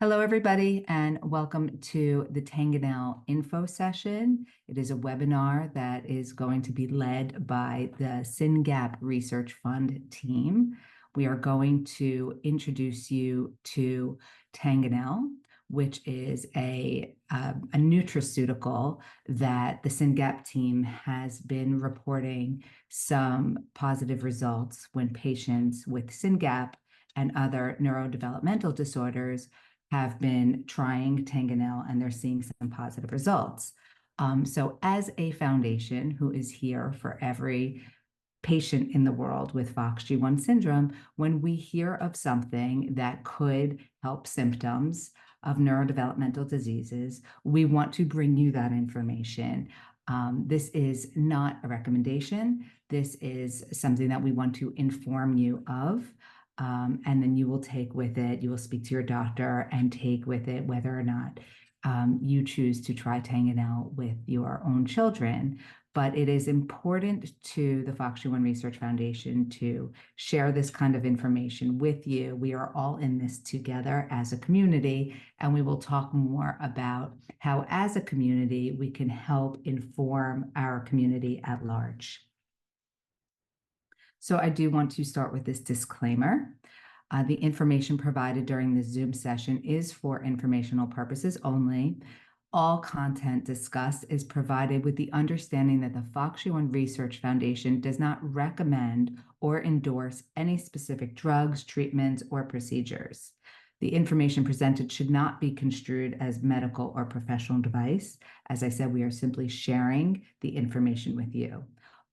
Hello, everybody, and welcome to the Tanganil info session. It is a webinar that is going to be led by the SynGap Research Fund team. We are going to introduce you to Tanganil, which is a nutraceutical that the SynGap team has been reporting some positive results when patients with SynGap and other neurodevelopmental disorders have been trying Tanganil and they're seeing some positive results. So as a foundation who is here for every patient in the world with FOXG1 syndrome, when we hear of something that could help symptoms of neurodevelopmental diseases, we want to bring you that information. This is not a recommendation. This is something that we want to inform you of. And then you will take with it, you will speak to your doctor and take with it whether or not you choose to try Tanganil with your own children. But it is important to the FOXG1 Research Foundation to share this kind of information with you. We are all in this together as a community, and we will talk more about how, as a community, we can help inform our community at large. So I do want to start with this disclaimer. The information provided during the Zoom session is for informational purposes only. All content discussed is provided with the understanding that the FOXG1 Research Foundation does not recommend or endorse any specific drugs, treatments, or procedures. The information presented should not be construed as medical or professional advice. As I said, we are simply sharing the information with you.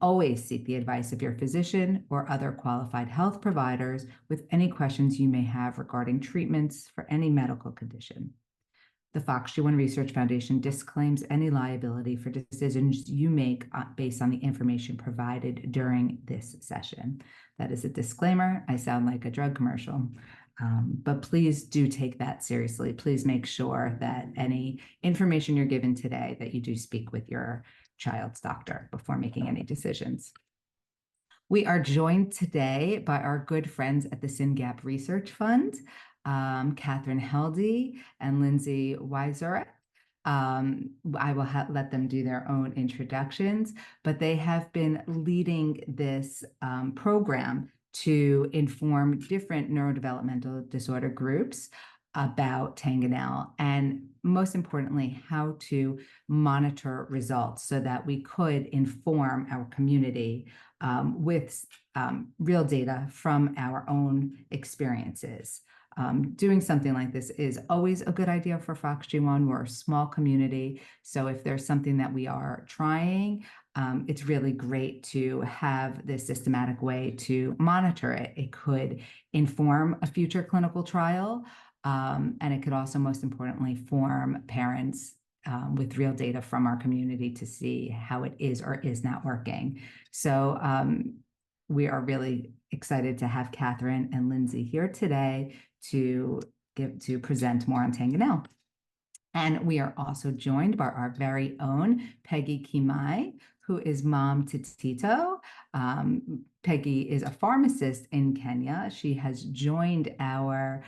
Always seek the advice of your physician or other qualified health providers with any questions you may have regarding treatments for any medical condition. The FOXG1 Research Foundation disclaims any liability for decisions you make based on the information provided during this session. That is a disclaimer. I sound like a drug commercial, but please do take that seriously. Please make sure that any information you're given today, that you do speak with your child's doctor before making any decisions. We are joined today by our good friends at the SynGap Research Fund, Catherine Helde and Lindsay Wyzorek. I will let them do their own introductions, but they have been leading this program to inform different neurodevelopmental disorder groups about Tanganil, and most importantly, how to monitor results so that we could inform our community with real data from our own experiences. Doing something like this is always a good idea for FOXG1. We're a small community, so if there's something that we are trying, it's really great to have this systematic way to monitor it. It could inform a future clinical trial, and it could also, most importantly, form parents with real data from our community to see how it is or is not working. So we are really excited to have Catherine and Lindsay here today to present more on Tanganil. And we are also joined by our very own Peggy Kimai, who is mom to Tito. Peggy is a pharmacist in Kenya. She has joined our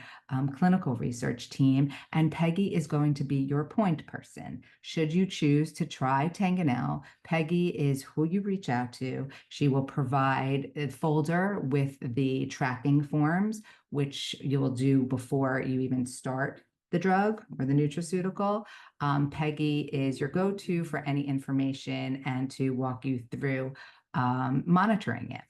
clinical research team, and Peggy is going to be your point person. Should you choose to try Tanganil, Peggy is who you reach out to. She will provide a folder with the tracking forms, which you will do before you even start the drug or the nutraceutical. Peggy is your go-to for any information and to walk you through monitoring it.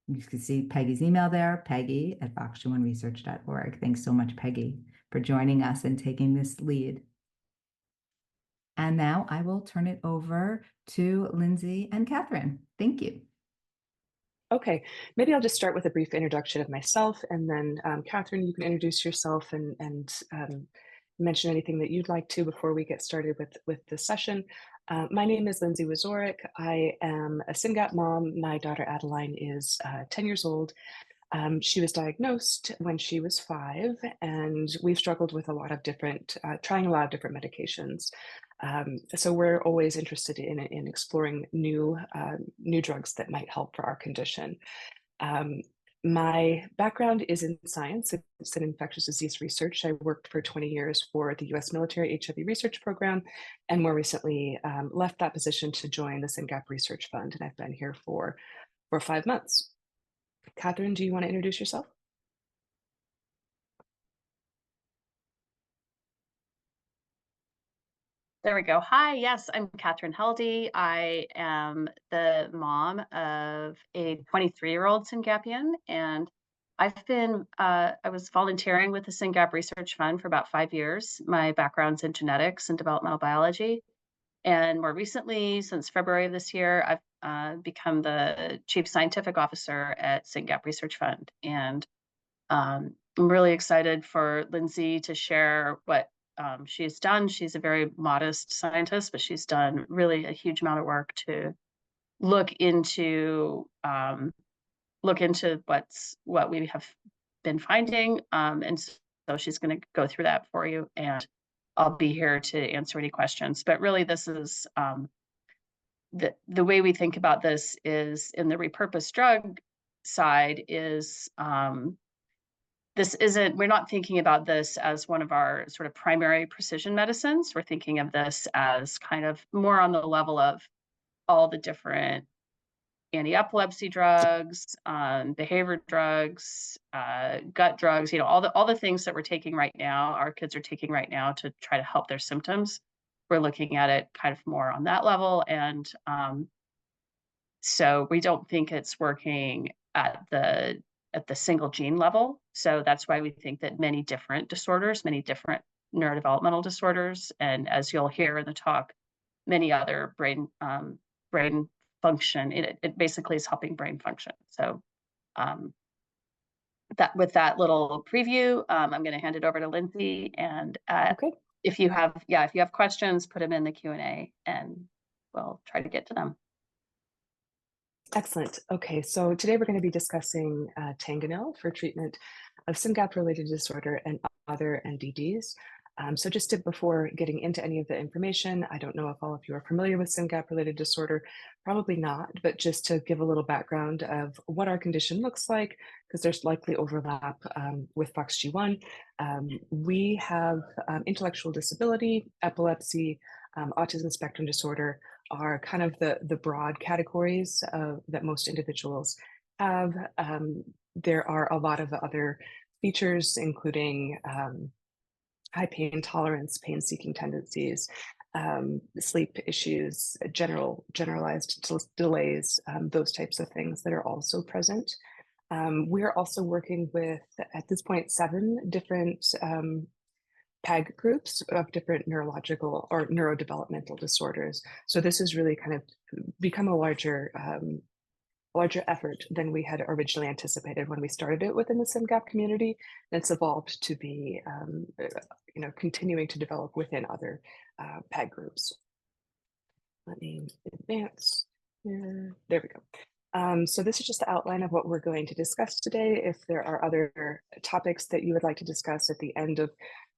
You can see Peggy's email there, peggy@foxg1research.org. Thanks so much, Peggy, for joining us and taking this lead. And now I will turn it over to Lindsay and Catherine. Thank you. Okay, maybe I'll just start with a brief introduction of myself, and then Catherine, you can introduce yourself and mention anything that you'd like to before we get started with the session. My name is Lindsay Wyzorek. I am a SynGap mom. My daughter Adeline is 10 years old. She was diagnosed when she was 5, and we've struggled with trying a lot of different medications. So we're always interested in exploring new drugs that might help for our condition. My background is in science. It's in infectious disease research. I worked for 20 years for the US military HIV research program, and more recently left that position to join the SynGap Research Fund, and I've been here for 5 months. Catherine, do you want to introduce yourself? There we go. Hi, yes, I'm Catherine Heldy. I am the mom of a 23-year-old Syngapian, and I was volunteering with the SynGap Research Fund for about 5 years. My background's in genetics and developmental biology. And more recently, since February of this year, I've become the Chief Scientific Officer at SynGap Research Fund. And I'm really excited for Lindsay to share what she has done. She's a very modest scientist, but she's done really a huge amount of work to look into what we have been finding, and so she's going to go through that for you, and I'll be here to answer any questions. But really, this is the way we think about this is in the repurposed drug side is. We're not thinking about this as one of our sort of primary precision medicines. We're thinking of this as kind of more on the level of all the different anti-epilepsy drugs, behavior drugs, gut drugs, all the things that we're taking right now, our kids are taking right now to try to help their symptoms. We're looking at it kind of more on that level. And so we don't think it's working at the single gene level. So that's why we think that many different disorders, many different neurodevelopmental disorders, and as you'll hear in the talk, many other brain function. It basically is helping brain function. So that with that little preview, I'm going to hand it over to Lindsay. And Okay. if you have questions, put them in the Q&A, and we'll try to get to them. Excellent. Okay, so today we're going to be discussing Tanganil for treatment of SynGap-related disorder and other NDDs. So before getting into any of the information, I don't know if all of you are familiar with SynGap-related disorder, probably not, but just to give a little background of what our condition looks like, because there's likely overlap with FOXG1. We have intellectual disability, epilepsy, autism spectrum disorder, are kind of the broad categories that most individuals have. There are a lot of other features, including high pain tolerance, pain-seeking tendencies, sleep issues, generalized delays, those types of things that are also present. We're also working with, at this point, 7 different PAG groups of different neurological or neurodevelopmental disorders. So this has really kind of become a larger effort than we had originally anticipated when we started it within the SynGap community. And it's evolved to be, continuing to develop within other PAG groups. Let me advance here. There we go. So this is just the outline of what we're going to discuss today. If there are other topics that you would like to discuss at the end of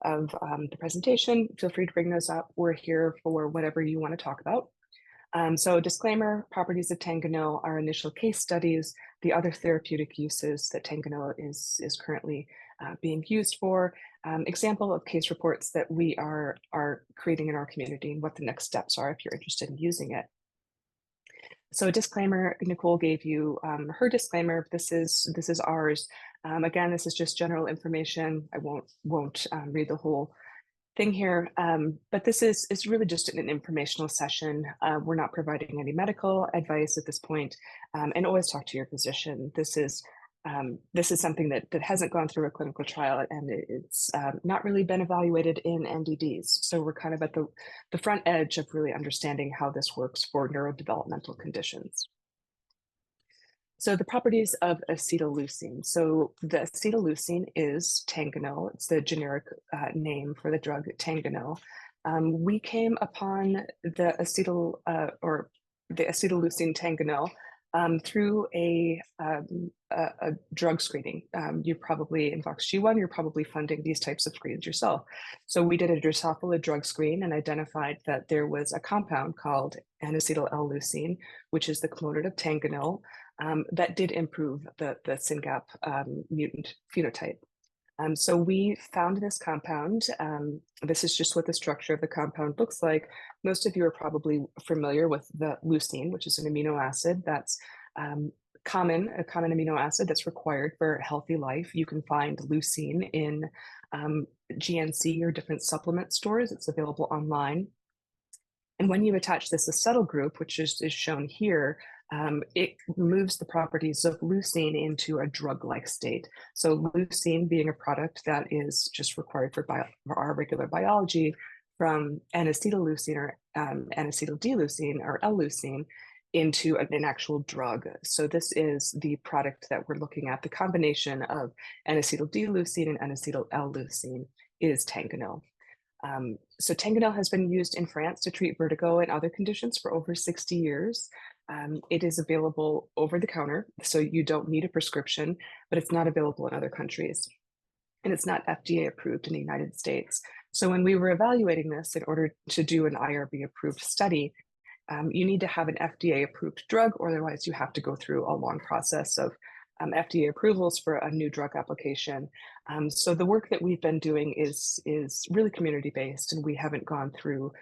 the presentation, feel free to bring those up. We're here for whatever you want to talk about. So disclaimer, properties of Tanganil, our initial case studies, the other therapeutic uses that Tanganil is currently being used for, example of case reports that we are creating in our community and what the next steps are if you're interested in using it. So a disclaimer, Nicole gave you her disclaimer. This is ours. Again, this is just general information. I won't read the whole thing here, but this is really just an informational session. We're not providing any medical advice at this point, and always talk to your physician. This is something that hasn't gone through a clinical trial, and it's not really been evaluated in NDDs. So we're kind of at the front edge of really understanding how this works for neurodevelopmental conditions. So the properties of acetyleucine. So the acetyleucine is Tanganil. It's the generic name for the drug Tanganil. We came upon the acetyleucine Tanganil through a drug screening. You probably, in FOXG1, you're probably funding these types of screens yourself. So we did a Drosophila drug screen and identified that there was a compound called N-acetyl-L-leucine, which is the component of Tanganil, that did improve the SynGap mutant phenotype. So we found this compound. This is just what the structure of the compound looks like. Most of you are probably familiar with the leucine, which is an amino acid that's a common amino acid that's required for healthy life. You can find leucine in GNC or different supplement stores. It's available online. And when you attach this acetyl group, which is shown here, it removes the properties of leucine into a drug-like state. So leucine being a product that is just required for our regular biology, from N-acetyleucine or N-acetyl-D-leucine or L-leucine into an actual drug. So this is the product that we're looking at. The combination of N-acetyl-D-leucine and N-acetyl-L-leucine is Tanganil. So Tanganil has been used in France to treat vertigo and other conditions for over 60 years. It is available over the counter, so you don't need a prescription, but it's not available in other countries. And it's not FDA approved in the United States. So when we were evaluating this, in order to do an IRB approved study, you need to have an FDA approved drug, or otherwise you have to go through a long process of FDA approvals for a new drug application. So the work that we've been doing is really community-based, and we haven't gone through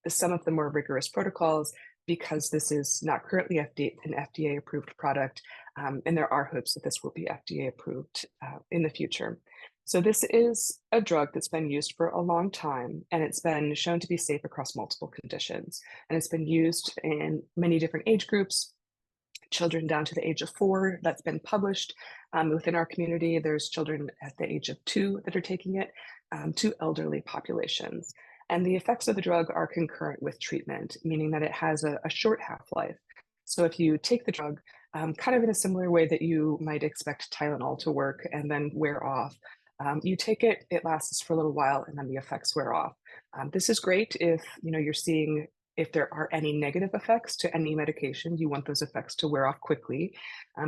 some of the more rigorous protocols because this is not currently an FDA approved product, and there are hopes that this will be FDA approved in the future. So this is a drug that's been used for a long time, and it's been shown to be safe across multiple conditions. And it's been used in many different age groups, children down to the age of 4, that's been published. Within our community, there's children at the age of 2 that are taking it, to elderly populations. And the effects of the drug are concurrent with treatment, meaning that it has a short half-life. So if you take the drug, kind of in a similar way that you might expect Tylenol to work and then wear off, you take it, it lasts for a little while, and then the effects wear off. This is great if you're seeing if there are any negative effects to any medication. You want those effects to wear off quickly.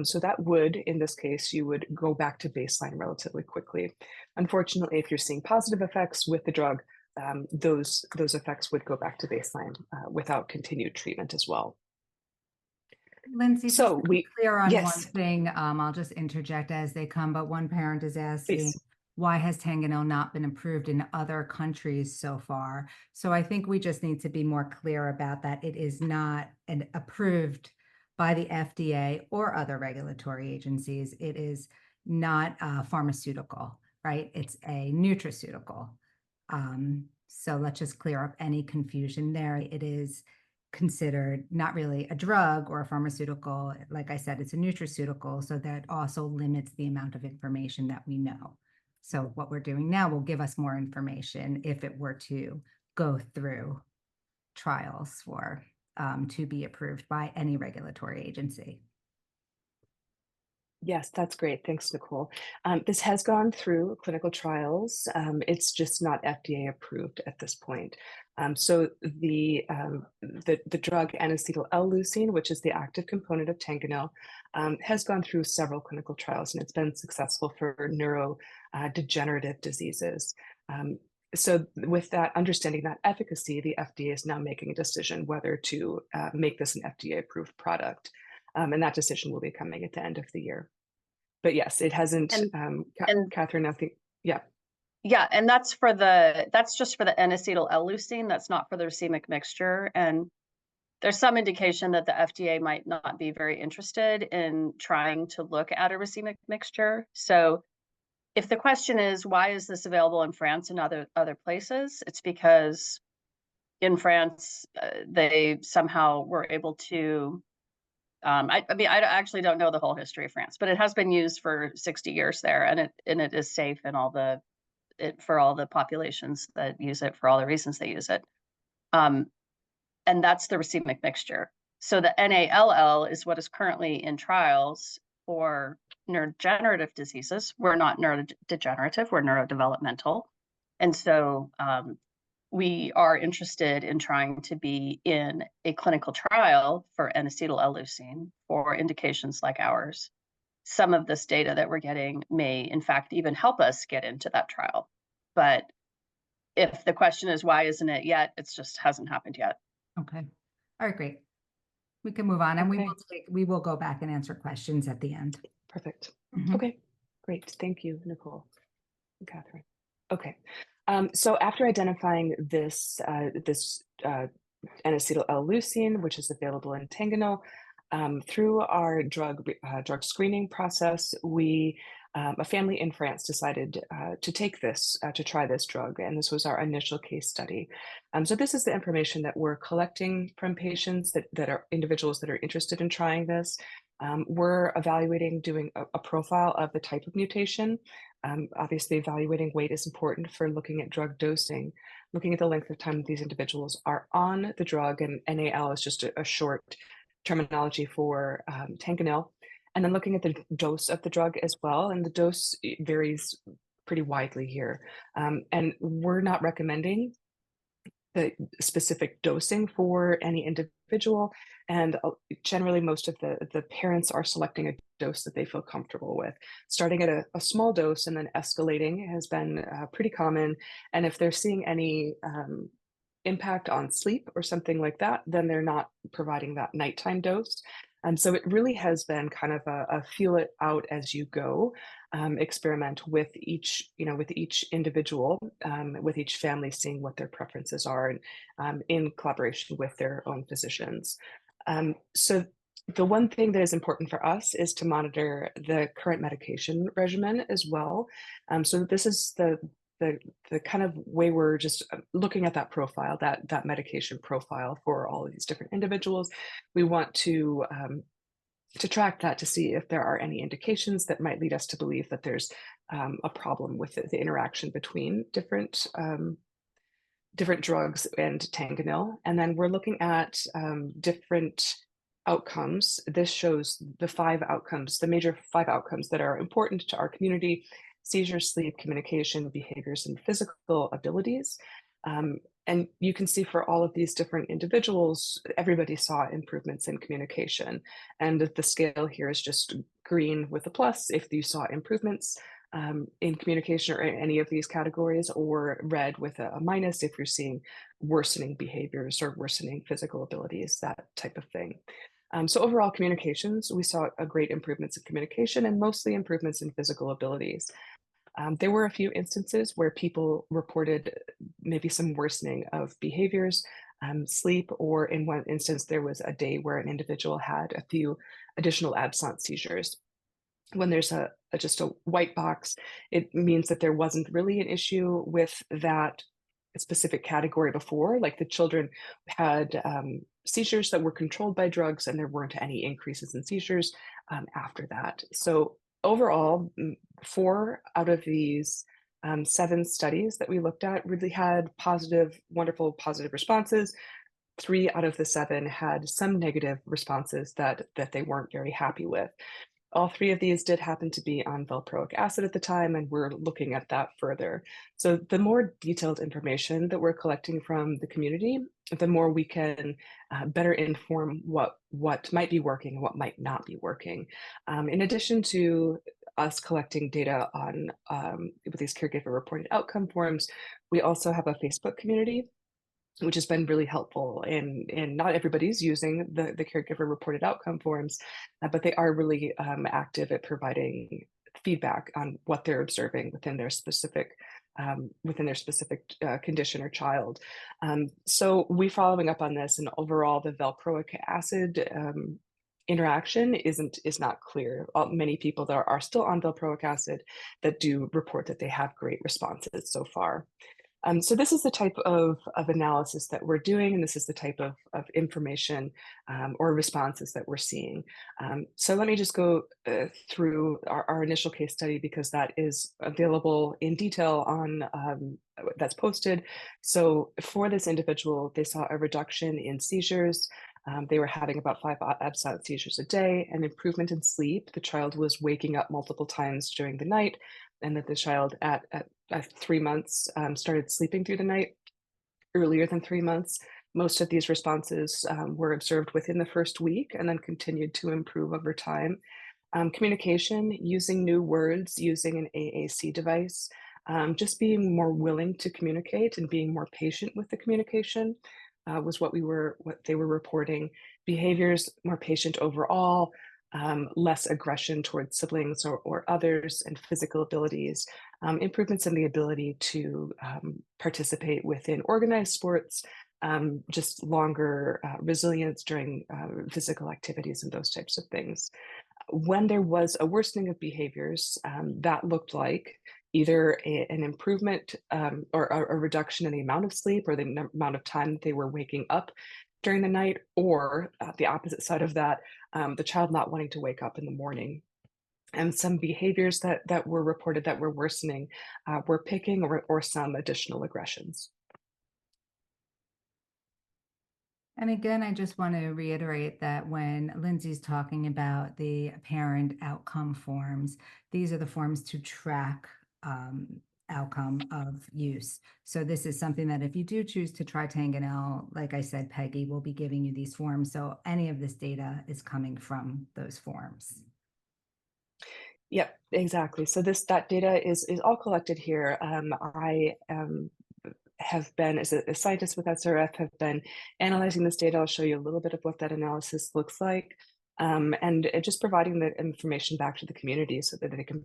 So that would, in this case, you would go back to baseline relatively quickly. Unfortunately, if you're seeing positive effects with the drug, those effects would go back to baseline without continued treatment as well. Lindsay, so just to be clear on yes. one thing, I'll just interject as they come, but one parent is asking, Please. why has Tanganil not been approved in other countries so far? So I think we just need to be more clear about that. It is not approved by the FDA or other regulatory agencies. It is not a pharmaceutical, right? It's a nutraceutical. So let's just clear up any confusion there. It is considered not really a drug or a pharmaceutical. Like I said, it's a nutraceutical, so that also limits the amount of information that we know. So what we're doing now will give us more information if it were to go through trials for to be approved by any regulatory agency. Yes, that's great. Thanks, Nicole. This has gone through clinical trials. It's just not FDA approved at this point. So the drug N-acetyl-L-leucine, which is the active component of Tanganil, has gone through several clinical trials, and it's been successful for neurodegenerative diseases. So with that, understanding that efficacy, the FDA is now making a decision whether to make this an FDA-approved product. And that decision will be coming at the end of the year. But yes, it hasn't, Catherine, I think, yeah. Yeah, and that's just for the N-acetyl-L-leucine. That's not for the racemic mixture. And there's some indication that the FDA might not be very interested in trying to look at a racemic mixture. So if the question is, why is this available in France and other places? It's because in France, they somehow were able to, I mean, I actually don't know the whole history of France, but it has been used for 60 years there, and it is safe in for all the populations that use it for all the reasons they use it. And that's the racemic mixture. So the NALL is what is currently in trials for neurodegenerative diseases. We're not neurodegenerative, we're neurodevelopmental. And so we are interested in trying to be in a clinical trial for N-acetyl-L-leucine for indications like ours. Some of this data that we're getting may, in fact, even help us get into that trial. But if the question is, why isn't it yet? It just hasn't happened yet. Okay. All right, great. We can move on, and Okay. we will go back and answer questions at the end. Perfect. Mhm. Okay, great. Thank you, Nicole and Catherine. Okay. So after identifying this N-acetyl L-leucine, which is available in Tanganil, through our drug screening process, a family in France decided to try this drug, and this was our initial case study. So this is the information that we're collecting from patients that are individuals that are interested in trying this. We're evaluating, doing a profile of the type of mutation. Obviously, evaluating weight is important for looking at drug dosing, looking at the length of time these individuals are on the drug, and NAL is just a short terminology for Tanganil, and then looking at the dose of the drug as well. And the dose varies pretty widely here. And we're not recommending the specific dosing for any individual. And generally, most of the parents are selecting a dose that they feel comfortable with. Starting at a small dose and then escalating has been pretty common. And if they're seeing any impact on sleep or something like that, then they're not providing that nighttime dose. And so it really has been kind of a feel it out as you go experiment with each, with each individual, with each family, seeing what their preferences are, and in collaboration with their own physicians. So the one thing that is important for us is to monitor the current medication regimen as well. So this is the kind of way we're just looking at that profile, that medication profile for all of these different individuals. We want to track that to see if there are any indications that might lead us to believe that there's a problem with the interaction between different drugs and Tanganil. And then we're looking at different outcomes. This shows the major 5 outcomes that are important to our community: seizures, sleep, communication, behaviors, and physical abilities. And you can see for all of these different individuals, everybody saw improvements in communication. And the scale here is just green with a plus if you saw improvements in communication or any of these categories, or red with a minus if you're seeing worsening behaviors or worsening physical abilities, that type of thing. So overall communications, we saw a great improvements in communication and mostly improvements in physical abilities. There were a few instances where people reported maybe some worsening of behaviors, sleep, or in one instance, there was a day where an individual had a few additional absence seizures. When there's just a white box, it means that there wasn't really an issue with that specific category before, like the children had seizures that were controlled by drugs and there weren't any increases in seizures after that. So overall, 4 out of these 7 studies that we looked at really had wonderful positive responses. 3 out of the 7 had some negative responses that they weren't very happy with. All 3 of these did happen to be on valproic acid at the time, and we're looking at that further. So the more detailed information that we're collecting from the community, the more we can better inform what might be working and what might not be working. In addition to us collecting data on with these caregiver reported outcome forms, we also have a Facebook community, which has been really helpful. And not everybody's using the caregiver reported outcome forms, but they are really active at providing feedback on what they're observing within their specific condition or child. So we're following up on this, and overall the valproic acid interaction is not clear. Many people that are still on valproic acid that do report that they have great responses so far. So this is the type of analysis that we're doing, and this is the type of information or responses that we're seeing. So let me just go through our initial case study, because that is available in detail on that's posted. So for this individual, they saw a reduction in seizures. They were having about 5 absent seizures a day, an improvement in sleep. The child was waking up multiple times during the night, and that the child at 3 months started sleeping through the night earlier than 3 months. Most of these responses were observed within the first week and then continued to improve over time. Communication, using new words, using an AAC device, just being more willing to communicate and being more patient with the communication was what they were reporting. behaviors, more patient overall, less aggression towards siblings or others, and physical abilities, improvements in the ability to participate within organized sports, just longer resilience during physical activities and those types of things. When there was a worsening of behaviors, that looked like either an improvement or a reduction in the amount of sleep or the amount of time that they were waking up during the night, or the opposite side of that, the child not wanting to wake up in the morning. And some behaviors that were reported that were worsening were picking or some additional aggressions. And again, I just want to reiterate that when Lindsay's talking about the parent outcome forms, these are the forms to track outcome of use. So this is something that if you do choose to try Tanganil, like I said, Peggy will be giving you these forms. So any of this data is coming from those forms. Yep, exactly. So that data is all collected here. I have been, as a scientist with SRF, have been analyzing this data. I'll show you a little bit of what that analysis looks like, and just providing the information back to the community so that they can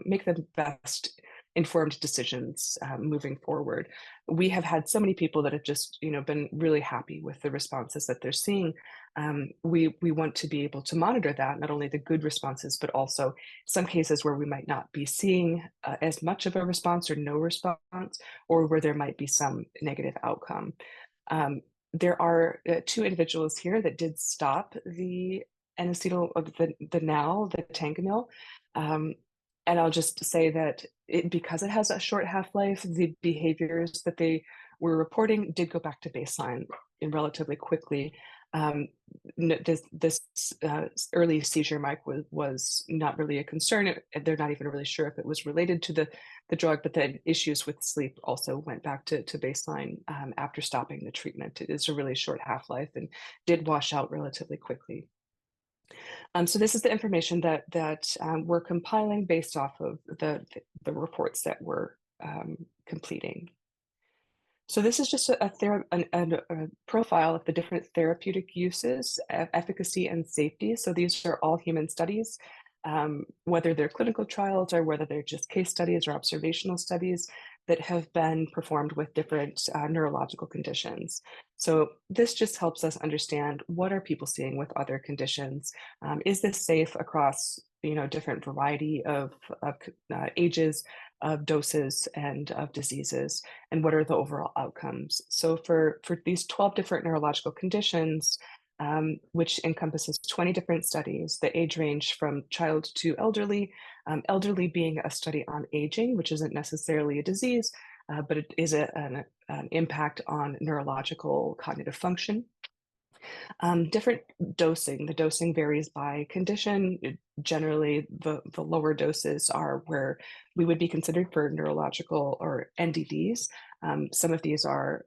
make the best informed decisions moving forward. We have had so many people that have just, been really happy with the responses that they're seeing. We want to be able to monitor that, not only the good responses, but also some cases where we might not be seeing as much of a response or no response, or where there might be some negative outcome. There are 2 individuals here that did stop the N-acetyl of the Tanganil. And I'll just say that because it has a short half-life, the behaviors that they were reporting did go back to baseline relatively quickly. This early seizure, Mike, was not really a concern. They're not even really sure if it was related to the drug, but the issues with sleep also went back to baseline after stopping the treatment. It is a really short half-life and did wash out relatively quickly. So this is the information that we're compiling based off of the reports that we're completing. So this is just a profile of the different therapeutic uses, efficacy, and safety. So these are all human studies, whether they're clinical trials or whether they're just case studies or observational studies that have been performed with different neurological conditions. So this just helps us understand, what are people seeing with other conditions? Is this safe across different variety of ages, of doses, and of diseases, and what are the overall outcomes? So for these 12 different neurological conditions, which encompasses 20 different studies, the age range from child to elderly, elderly being a study on aging, which isn't necessarily a disease, but it is an impact on neurological cognitive function. Different dosing. The dosing varies by condition. Generally, the lower doses are where we would be considered for neurological or NDDs. Some of these are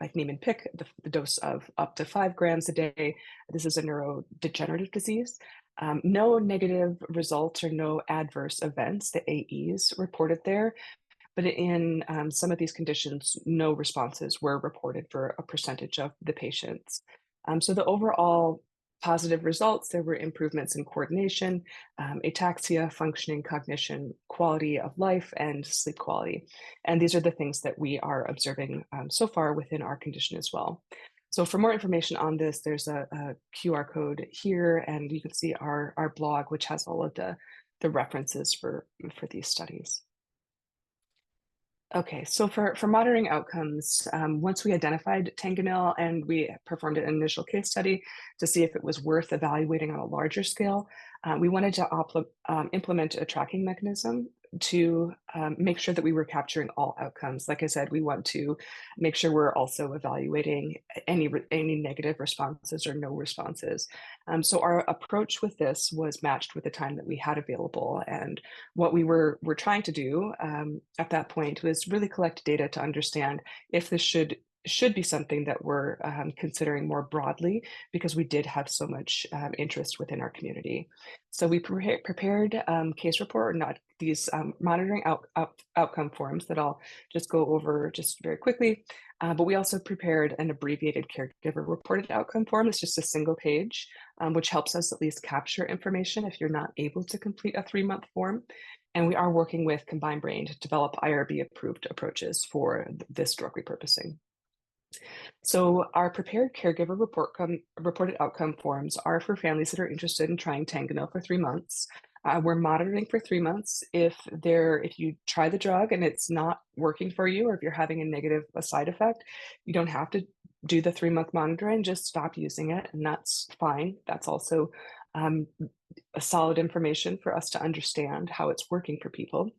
like Niemann-Pick, the dose of up to 5 grams a day. This is a neurodegenerative disease. No negative results or no adverse events, the AEs, reported there. But in some of these conditions, no responses were reported for a percentage of the patients. So the overall positive results, there were improvements in coordination, ataxia, functioning, cognition, quality of life, and sleep quality. And these are the things that we are observing so far within our condition as well. So for more information on this, there's a QR code here, and you can see our blog, which has all of the references for these studies. Okay, so for monitoring outcomes, once we identified Tanganil and we performed an initial case study to see if it was worth evaluating on a larger scale, we wanted to implement a tracking mechanism to make sure that we were capturing all outcomes. Like I said, we want to make sure we're also evaluating any negative responses or no responses. So our approach with this was matched with the time that we had available. And what we were trying to do at that point was really collect data to understand if this should be something that we're considering more broadly, because we did have so much interest within our community. So we prepared case report, or not these monitoring outcome forms that I'll just go over just very quickly. But we also prepared an abbreviated caregiver reported outcome form. It's just a single page, which helps us at least capture information if you're not able to complete a 3-month form. And we are working with Combined Brain to develop IRB-approved approaches for this drug repurposing. So our prepared caregiver reported outcome forms are for families that are interested in trying Tanganil for 3 months. We're monitoring for 3 months. If you try the drug and it's not working for you, or if you're having a negative side effect, you don't have to do the 3-month monitoring, just stop using it, and that's fine. That's also a solid information for us to understand how it's working for people.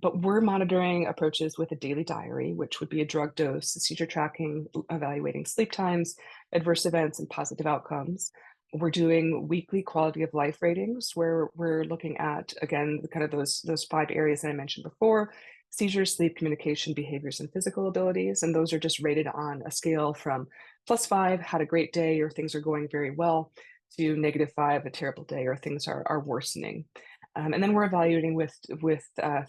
But we're monitoring approaches with a daily diary, which would be a drug dose, seizure tracking, evaluating sleep times, adverse events, and positive outcomes. We're doing weekly quality of life ratings where we're looking at, again, kind of those 5 areas that I mentioned before: seizures, sleep, communication, behaviors, and physical abilities. And those are just rated on a scale from +5, had a great day, or things are going very well, to -5, a terrible day, or things are worsening. And then we're evaluating with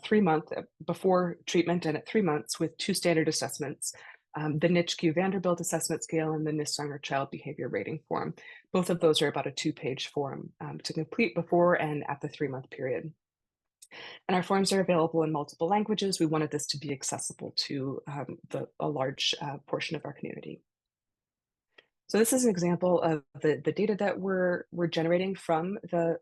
3 month before treatment and at 3 months with 2 standard assessments, the NICHQ Vanderbilt Assessment Scale and the Nissanger Child Behavior Rating Form. Both of those are about a 2-page form to complete before and at the 3-month period. And our forms are available in multiple languages. We wanted this to be accessible to a large portion of our community. So this is an example of the data that we're generating from the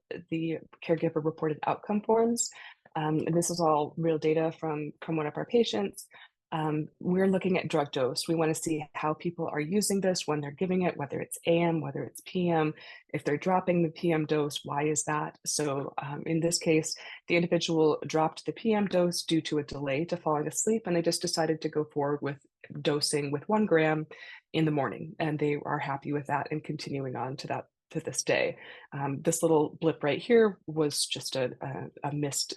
caregiver reported outcome forms. And this is all real data from one of our patients. We're looking at drug dose. We want to see how people are using this when they're giving it, whether it's AM, whether it's PM. If they're dropping the PM dose, why is that? So in this case, the individual dropped the PM dose due to a delay to falling asleep, and they just decided to go forward with dosing with 1 gram in the morning, and they are happy with that and continuing on to this day. This little blip right here was just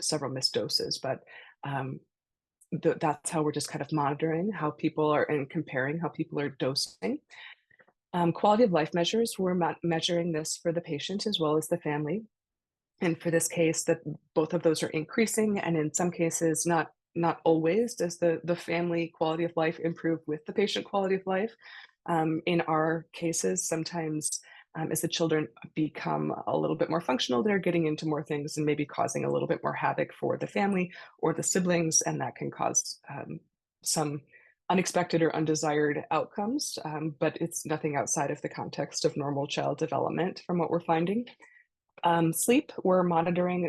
several missed doses, but that's how we're just kind of monitoring how people are and comparing how people are dosing. Quality of life measures, we're measuring this for the patient as well as the family. And for this case, that both of those are increasing, and in some cases, not always does the family quality of life improve with the patient quality of life. In our cases, sometimes as the children become a little bit more functional, they're getting into more things and maybe causing a little bit more havoc for the family or the siblings, and that can cause some unexpected or undesired outcomes, but it's nothing outside of the context of normal child development from what we're finding. Sleep, we're monitoring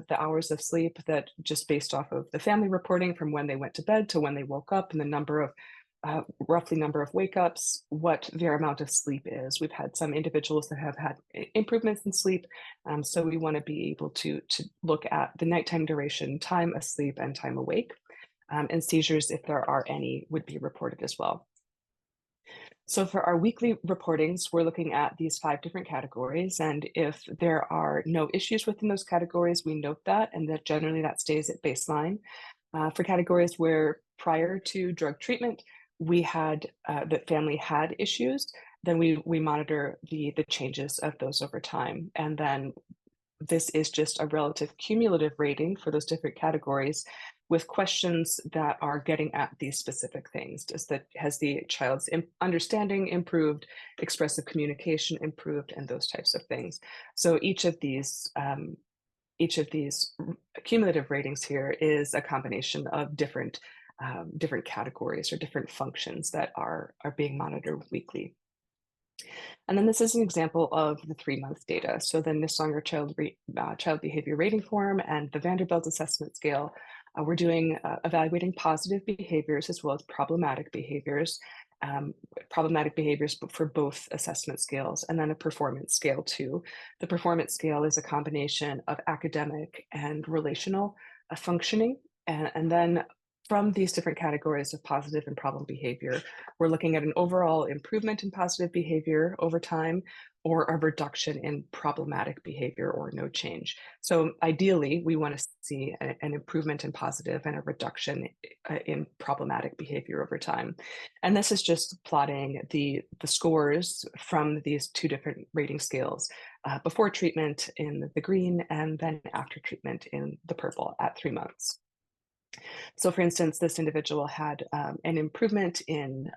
the hours of sleep that just based off of the family reporting from when they went to bed to when they woke up, and the roughly number of wake ups, what their amount of sleep is. We've had some individuals that have had improvements in sleep, so we want to be able to look at the nighttime duration, time asleep, and time awake. And seizures, if there are any, would be reported as well. So for our weekly reportings, we're looking at these 5 different categories, and if there are no issues within those categories, we note that, and that generally that stays at baseline. For categories where prior to drug treatment, we had the family had issues, then we monitor the changes of those over time. And then this is just a relative cumulative rating for those different categories with questions that are getting at these specific things. Has the child's understanding improved, expressive communication improved, and those types of things. So each of these cumulative ratings here is a combination of different categories or different functions that are being monitored weekly. And then this is an example of the 3-month data. So the Nissanger Child Behavior Rating Form and the Vanderbilt Assessment Scale, we're doing evaluating positive behaviors as well as problematic behaviors for both assessment scales, and then a performance scale too. The performance scale is a combination of academic and relational functioning, and then from these different categories of positive and problem behavior, we're looking at an overall improvement in positive behavior over time, or a reduction in problematic behavior or no change. So ideally, we want to see an improvement in positive and a reduction in problematic behavior over time. And this is just plotting the scores from these two different rating scales, before treatment in the green and then after treatment in the purple at 3 months. So for instance, this individual had an improvement in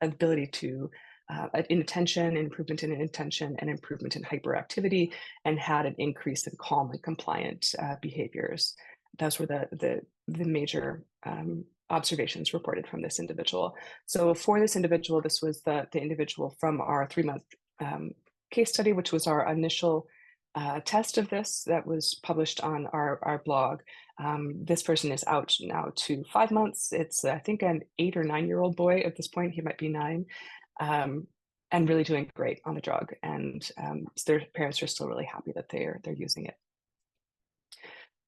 ability to in attention, improvement in intention, and improvement in hyperactivity, and had an increase in calm and compliant behaviors. Those were the major observations reported from this individual. So for this individual, this was the individual from our 3-month case study, which was our initial test of this that was published on our blog. This person is out now to 5 months. It's, I think, an 8 or 9-year-old boy at this point. He might be 9, and really doing great on the drug. And their parents are still really happy that they're using it.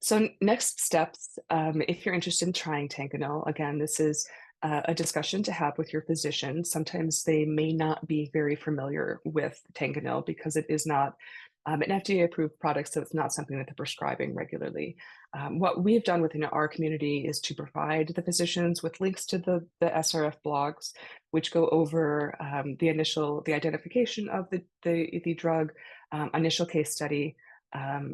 So next steps, if you're interested in trying Tanganil, again, this is a discussion to have with your physician. Sometimes they may not be very familiar with Tanganil because it is not an FDA-approved product, so it's not something that they're prescribing regularly. What we've done within our community is to provide the physicians with links to the SRF blogs, which go over the identification of the drug, initial case study,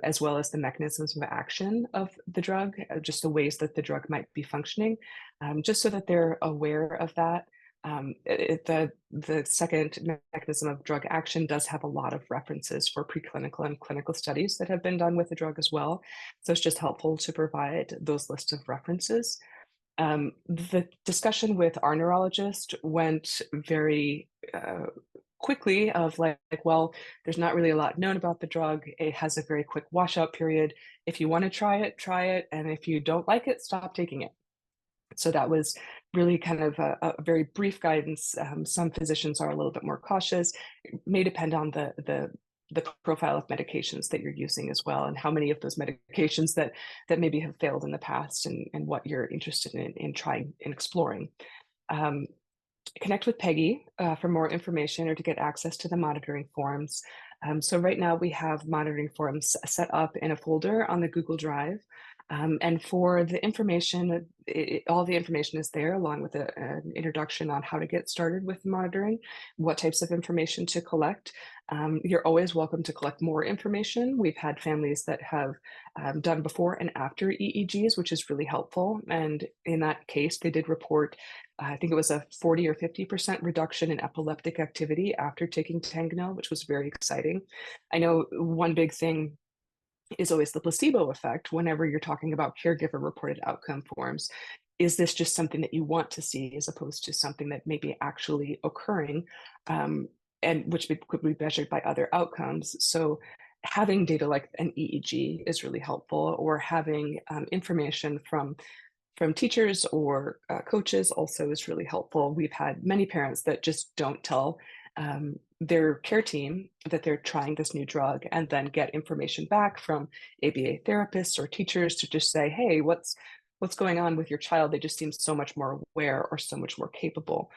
as well as the mechanisms of action of the drug, just the ways that the drug might be functioning, just so that they're aware of that. The second mechanism of drug action does have a lot of references for preclinical and clinical studies that have been done with the drug as well. So it's just helpful to provide those lists of references. The discussion with our neurologist went very quickly of like, well, there's not really a lot known about the drug. It has a very quick washout period. If you want to try it. And if you don't like it, stop taking it. So that was really kind of a very brief guidance. Some physicians are a little bit more cautious. It may depend on the profile of medications that you're using as well, and how many of those medications that maybe have failed in the past, and what you're interested in trying and exploring. Connect with Peggy for more information or to get access to the monitoring forms. So right now we have monitoring forms set up in a folder on the Google Drive. And for the information, all the information is there, along with an introduction on how to get started with monitoring, what types of information to collect. You're always welcome to collect more information. We've had families that have done before and after EEGs, which is really helpful. And in that case, they did report, I think it was a 40 or 50% reduction in epileptic activity after taking Tanganil, which was very exciting. I know one big thing is always the placebo effect whenever you're talking about caregiver reported outcome forms. Is this just something that you want to see as opposed to something that may be actually occurring, and which could be measured by other outcomes? So having data like an EEG is really helpful, or having information from teachers or coaches also is really helpful. We've had many parents that just don't tell their care team that they're trying this new drug, and then get information back from ABA therapists or teachers to just say, hey, what's going on with your child? They just seem so much more aware or so much more capable.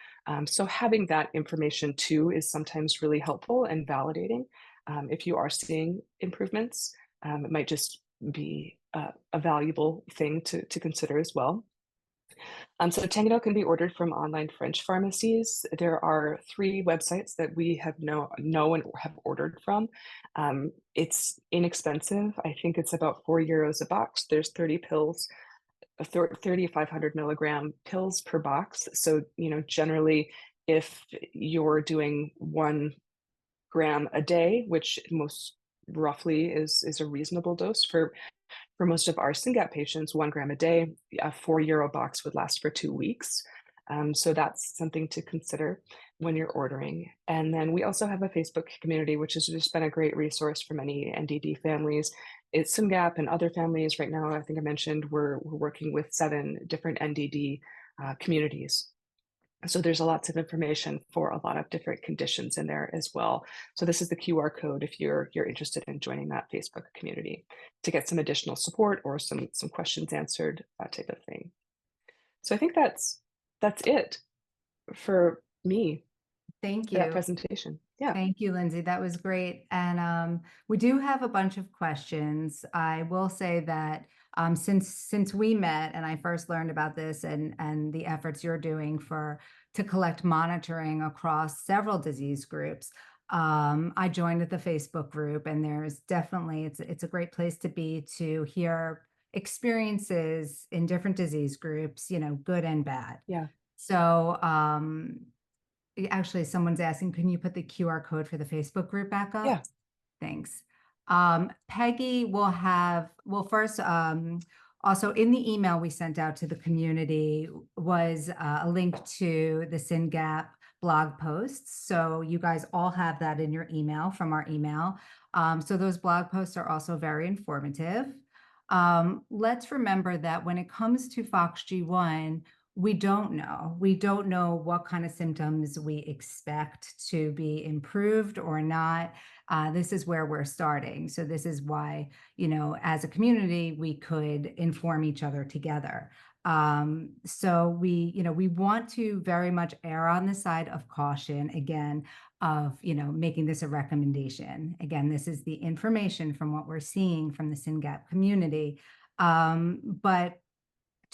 So having that information too is sometimes really helpful and validating. If you are seeing improvements, it might just be a valuable thing to consider as well. So Tanganil can be ordered from online French pharmacies. There are 3 websites that we have know and have ordered from. It's inexpensive. I think it's about €4 a box. There's 30 pills, 3,500 milligram pills per box. So, generally, if you're doing 1 gram a day, which most roughly is a reasonable dose for most of our SynGap patients, 1 gram a day, a €4 box would last for 2 weeks. So that's something to consider when you're ordering. And then we also have a Facebook community, which has just been a great resource for many NDD families. It's SynGap and other families. Right now, I think I mentioned we're working with 7 different NDD communities. So there's lots of information for a lot of different conditions in there as well. So this is the QR code if you're interested in joining that Facebook community to get some additional support or some questions answered, that type of thing. So I think that's it for me. Thank for that you. presentation. Yeah. Thank you, Lindsay. That was great. And we do have a bunch of questions. I will say that since we met and I first learned about this and the efforts you're doing to collect monitoring across several disease groups, I joined the Facebook group, and there's definitely it's a great place to be to hear experiences in different disease groups, good and bad. Yeah. So actually, someone's asking, can you put the QR code for the Facebook group back up? Yeah. Thanks. Peggy will first, also in the email we sent out to the community was a link to the SynGap blog posts. So you guys all have that in your email from our email. So those blog posts are also very informative. Let's remember that when it comes to FOXG1, we don't know. We don't know what kind of symptoms we expect to be improved or not. This is where we're starting. So this is why, as a community, we could inform each other together. So we want to very much err on the side of caution, again, of, making this a recommendation. Again, this is the information from what we're seeing from the SynGap community. But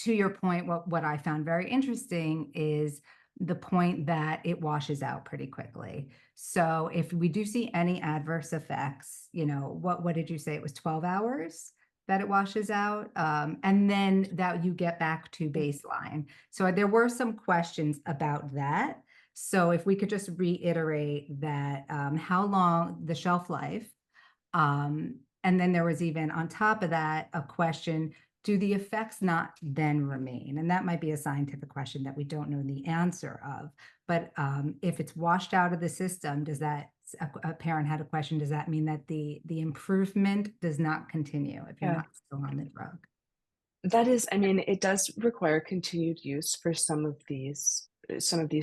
to your point, what I found very interesting is the point that it washes out pretty quickly. So if we do see any adverse effects, what did you say? It was 12 hours that it washes out, and then that you get back to baseline. So there were some questions about that. So if we could just reiterate that, how long the shelf life, and then there was even on top of that a question, do the effects not then remain? And that might be a scientific question that we don't know the answer of. But if it's washed out of the system, does that, a parent had a question, does that mean that the improvement does not continue if you're not still on the drug? That is, I mean, it does require continued use for some of these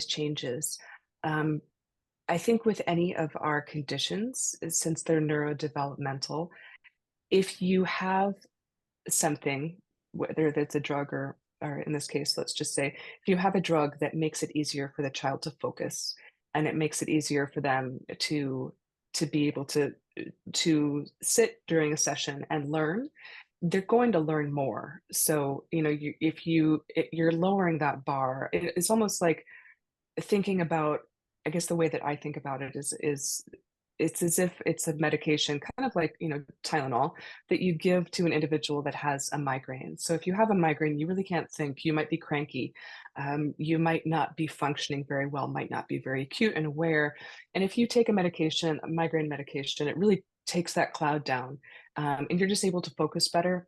changes. I think with any of our conditions, since they're neurodevelopmental, if you have something, whether that's a drug or in this case, let's just say, if you have a drug that makes it easier for the child to focus and it makes it easier for them to be able to sit during a session and learn, they're going to learn more. So, if you're lowering that bar, it's almost like thinking about, I guess the way that I think about it is it's as if it's a medication, kind of like, Tylenol, that you give to an individual that has a migraine. So if you have a migraine, you really can't think, you might be cranky, you might not be functioning very well, might not be very acute and aware. And if you take a medication, a migraine medication, it really takes that cloud down, and you're just able to focus better.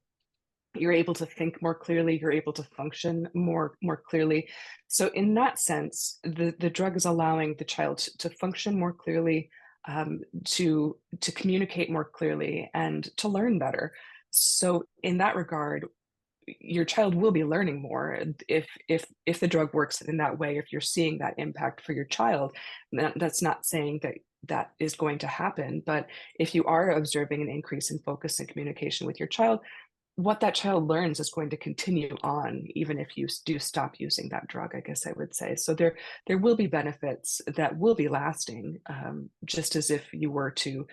You're able to think more clearly, you're able to function more clearly. So in that sense, the drug is allowing the child to function more clearly, to communicate more clearly, and to learn better. So in that regard, your child will be learning more if the drug works in that way. If you're seeing that impact for your child, that's not saying that is going to happen, but if you are observing an increase in focus and communication with your child, what that child learns is going to continue on, even if you do stop using that drug, I guess I would say. So there will be benefits that will be lasting, just as if you were to,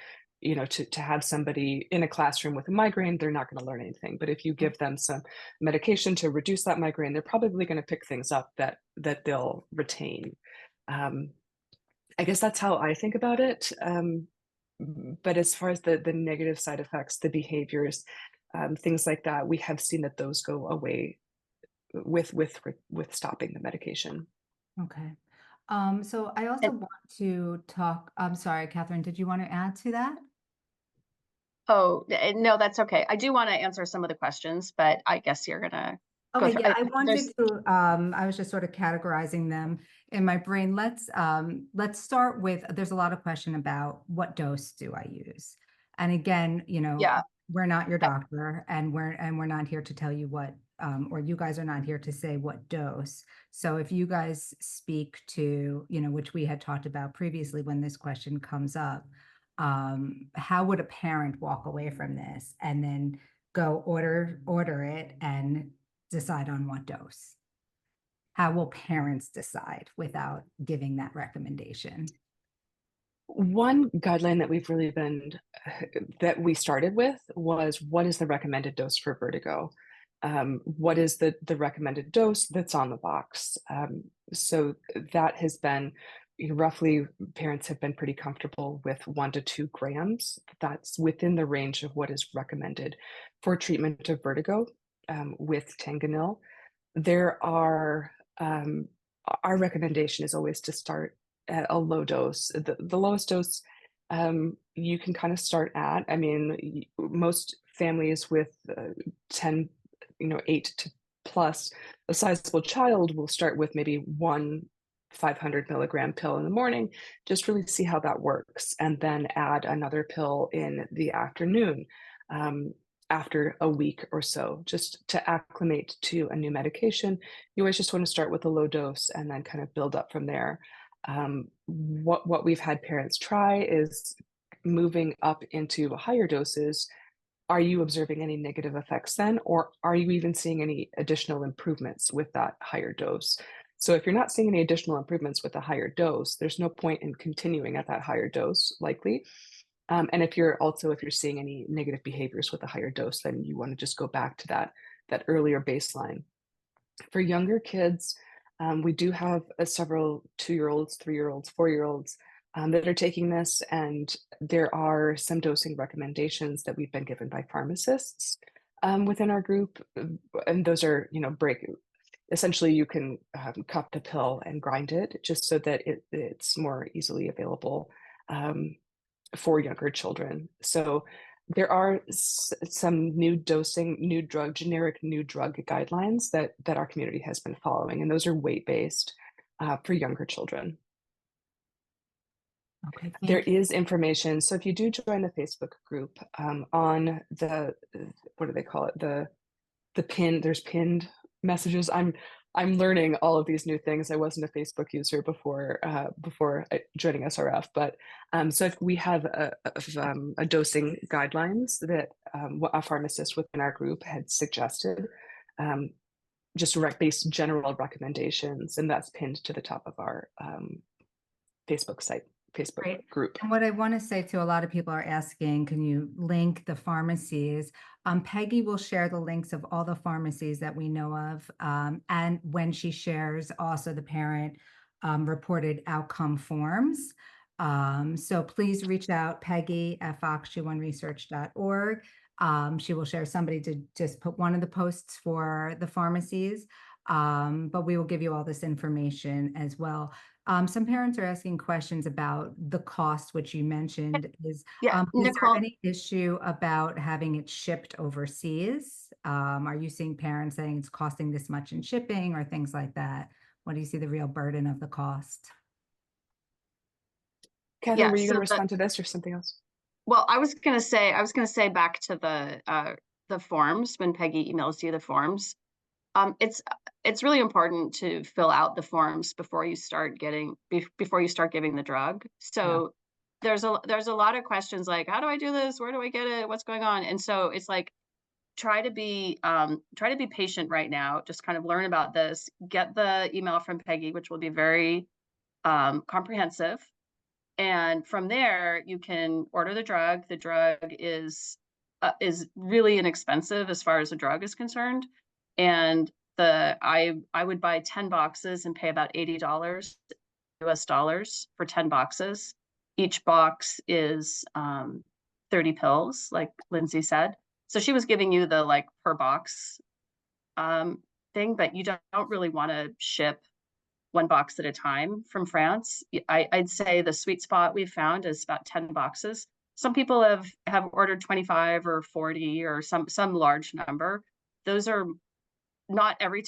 to have somebody in a classroom with a migraine, they're not going to learn anything. But if you give them some medication to reduce that migraine, they're probably going to pick things up that they'll retain. I guess that's how I think about it. But as far as the negative side effects, the behaviors, things like that, we have seen that those go away with stopping the medication. Okay. So I also want to talk, I'm sorry, Catherine, did you want to add to that? Oh, no, that's okay. I do want to answer some of the questions, but I guess you're gonna go Okay, through. yeah, I wanted to, I was just sort of categorizing them in my brain. Let's start with, there's a lot of question about what dose do I use? And again, Yeah. we're not your doctor, and we're not here to tell you what, or you guys are not here to say what dose. So if you guys speak to, which we had talked about previously when this question comes up, how would a parent walk away from this and then go order it and decide on what dose? How will parents decide without giving that recommendation? One guideline that we've really been that we started with was, what is the recommended dose for vertigo? What is the recommended dose that's on the box? So that has been roughly, parents have been pretty comfortable with 1 to 2 grams. That's within the range of what is recommended for treatment of vertigo with Tanganil. There are our recommendation is always to start at a low dose. The lowest dose you can kind of start at. I mean, most families with 10, 8 to plus a sizable child will start with maybe one 500 milligram pill in the morning, just really see how that works, and then add another pill in the afternoon. After a week or so, just to acclimate to a new medication. You always just want to start with a low dose and then kind of build up from there. What we've had parents try is moving up into higher doses. Are you observing any negative effects then, or are you even seeing any additional improvements with that higher dose? So if you're not seeing any additional improvements with a higher dose, there's no point in continuing at that higher dose, likely. And if you're seeing any negative behaviors with a higher dose, then you want to just go back to that earlier baseline. For younger kids, we do have several 2-year-olds, 3-year-olds, 4-year-olds that are taking this, and there are some dosing recommendations that we've been given by pharmacists within our group, and those are, essentially you can cup the pill and grind it just so that it's more easily available for younger children. So there are some generic new drug guidelines that our community has been following, and those are weight-based for younger children. Okay, there is information. So if you do join the Facebook group on the, what do they call it? There's pinned messages. I'm learning all of these new things. I wasn't a Facebook user before joining SRF, but so if we have a dosing guidelines that a pharmacist within our group had suggested, just based general recommendations, and that's pinned to the top of our Facebook group. And what I want to say to a lot of people are asking, can you link the pharmacies? Peggy will share the links of all the pharmacies that we know of. And when she shares also the parent reported outcome forms. So please reach out, Peggy at FOXG1Research.org. She will share somebody to just put one of the posts for the pharmacies. But we will give you all this information as well. Some parents are asking questions about the cost, which you mentioned. Is there any issue about having it shipped overseas? Are you seeing parents saying it's costing this much in shipping or things like that? What do you see the real burden of the cost? Catherine, were you going to respond to this or something else? Well, I was going to say back to the forms, when Peggy emails you the forms. It's really important to fill out the forms before you start giving the drug. So there's a lot of questions like, how do I do this? Where do I get it? What's going on? And so it's like, try to be patient right now. Just kind of learn about this. Get the email from Peggy, which will be very comprehensive. And from there, you can order the drug. The drug is really inexpensive as far as the drug is concerned. And I would buy 10 boxes and pay about $80 US dollars for 10 boxes. Each box is 30 pills, like Lindsay said. So she was giving you the like per box thing, but you don't really want to ship one box at a time from France. I'd say the sweet spot we've found is about 10 boxes. Some people have ordered 25 or 40 or some large number. Those are not every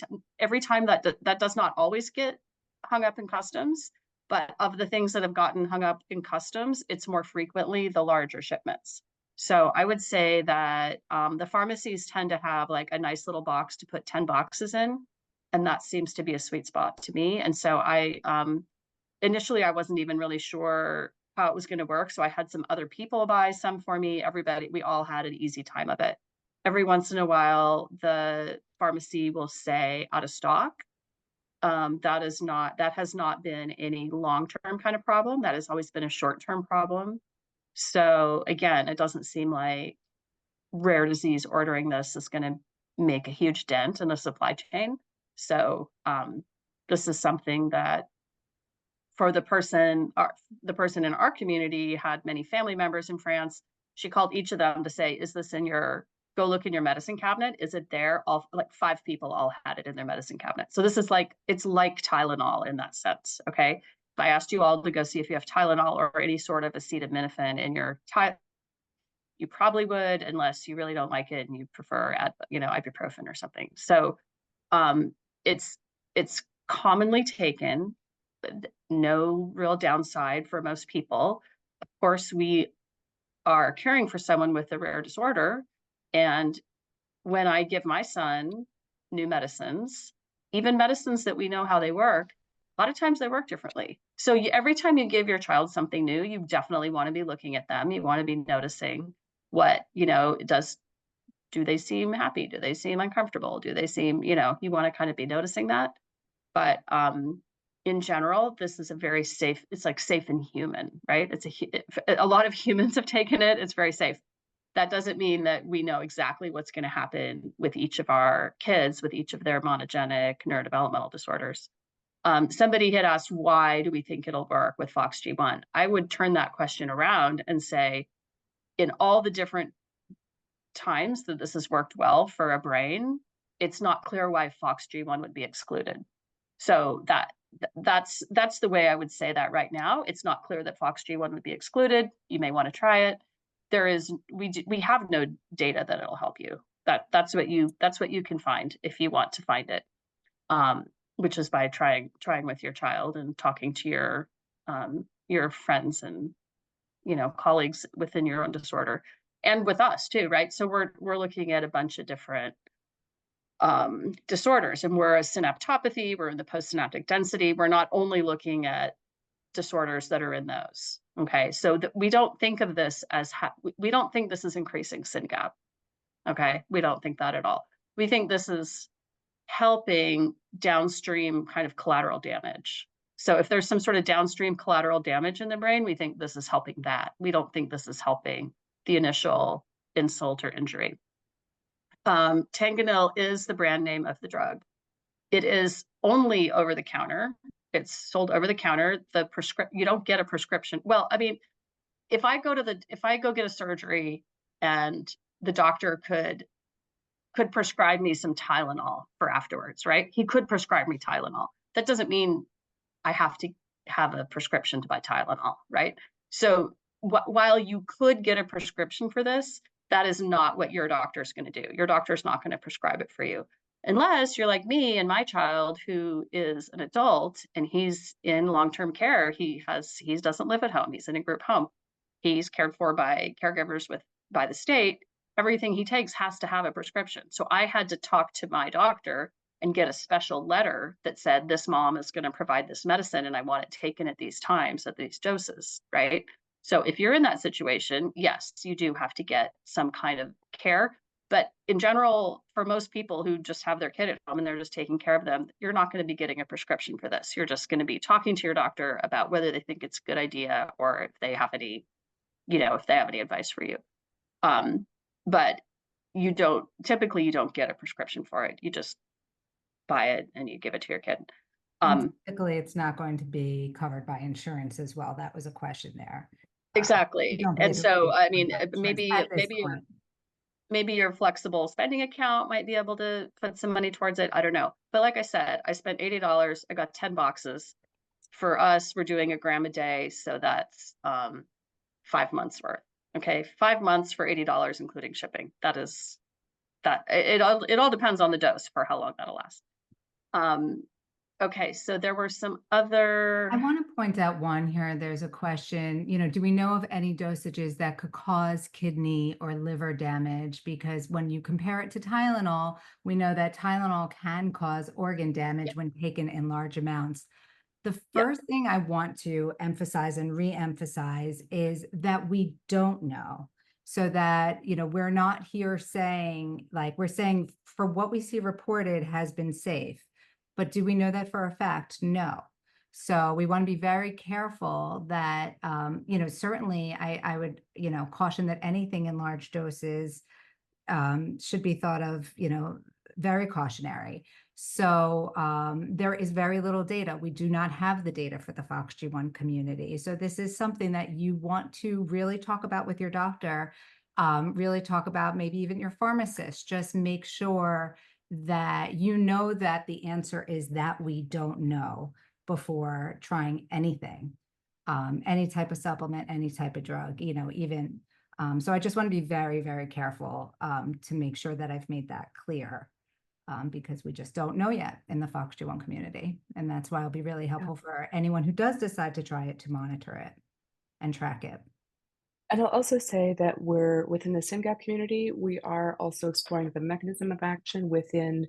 time that does not always get hung up in customs, but of the things that have gotten hung up in customs, it's more frequently the larger shipments. So I would say that the pharmacies tend to have like a nice little box to put 10 boxes in. And that seems to be a sweet spot to me. And so initially I wasn't even really sure how it was going to work. So I had some other people buy some for me. We all had an easy time of it. Every once in a while, the pharmacy will say out of stock. That has not been any long-term kind of problem. That has always been a short-term problem. So again, it doesn't seem like rare disease ordering this is going to make a huge dent in the supply chain. So this is something that for the person in our community had many family members in France. She called each of them to say, is this in your, go look in your medicine cabinet. Is it there? All like 5 people all had it in their medicine cabinet. So this is like, it's like Tylenol in that sense. Okay. If I asked you all to go see if you have Tylenol or any sort of acetaminophen in your you probably would, unless you really don't like it and you prefer ibuprofen or something. So it's commonly taken, no real downside for most people. Of course, we are caring for someone with a rare disorder, and when I give my son new medicines, even medicines that we know how they work, a lot of times they work differently. So every time you give your child something new, you definitely want to be looking at them. You want to be noticing what, do they seem happy? Do they seem uncomfortable? Do they seem, you want to kind of be noticing that. But in general, this is a very safe, it's like safe and human, right? A lot of humans have taken it. It's very safe. That doesn't mean that we know exactly what's going to happen with each of our kids, with each of their monogenic neurodevelopmental disorders. Somebody had asked, why do we think it'll work with FOXG1? I would turn that question around and say, in all the different times that this has worked well for a brain, it's not clear why FOXG1 would be excluded. So that's the way I would say that right now. It's not clear that FOXG1 would be excluded. You may want to try it. We have no data that it'll help you. That's what you can find if you want to find it, which is by trying with your child and talking to your friends and colleagues within your own disorder, and with us too, right? So we're looking at a bunch of different disorders, and we're a synaptopathy. We're in the postsynaptic density. We're not only looking at disorders that are in those. Okay, so we don't think of this as we don't think this is increasing SynGap. Okay, we don't think that at all. We think this is helping downstream kind of collateral damage. So if there's some sort of downstream collateral damage in the brain, we think this is helping that. We don't think this is helping the initial insult or injury. Tanganil is the brand name of the drug. It is only over the counter. It's sold over the counter. You don't get a prescription. Well, I mean, if I go get a surgery and the doctor could prescribe me some Tylenol for afterwards, right? He could prescribe me Tylenol. That doesn't mean I have to have a prescription to buy Tylenol, right? So while you could get a prescription for this, that is not what your doctor is going to do. Your doctor is not going to prescribe it for you. Unless you're like me and my child, who is an adult and he's in long-term care. He doesn't live at home. He's in a group home. He's cared for by caregivers by the state. Everything he takes has to have a prescription. So I had to talk to my doctor and get a special letter that said, this mom is going to provide this medicine and I want it taken at these times, at these doses, right? So if you're in that situation, yes, you do have to get some kind of care. But in general, for most people who just have their kid at home and they're just taking care of them, you're not going to be getting a prescription for this. You're just going to be talking to your doctor about whether they think it's a good idea or if they have any, if they have any advice for you. But you don't get a prescription for it. You just buy it and you give it to your kid. Typically, it's not going to be covered by insurance as well. That was a question there. Exactly. And so, I mean, maybe your flexible spending account might be able to put some money towards it. I don't know. But like I said, I spent $80. I got 10 boxes. For us, we're doing 1 gram a day. So that's 5 months worth. Okay. 5 months for $80, including shipping. It all depends on the dose for how long that'll last. Okay, so there were some other. I want to point out one here. There's a question, do we know of any dosages that could cause kidney or liver damage? Because when you compare it to Tylenol, we know that Tylenol can cause organ damage when taken in large amounts. The first thing I want to emphasize and re-emphasize is that we don't know. So that, we're not here saying, we're saying for what we see reported has been safe. But do we know that for a fact? No. So we want to be very careful that, certainly I would, caution that anything in large doses should be thought of, very cautionary. So there is very little data. We do not have the data for the FOXG1 community. So this is something that you want to really talk about with your doctor, really talk about maybe even your pharmacist. Just make sure that you know that the answer is that we don't know before trying anything, any type of supplement, any type of drug, even. So I just want to be very, very careful to make sure that I've made that clear, because we just don't know yet in the FOXG1 community. And that's why it'll be really helpful for anyone who does decide to try it to monitor it and track it. And I'll also say that we're within the SynGap community, we are also exploring the mechanism of action within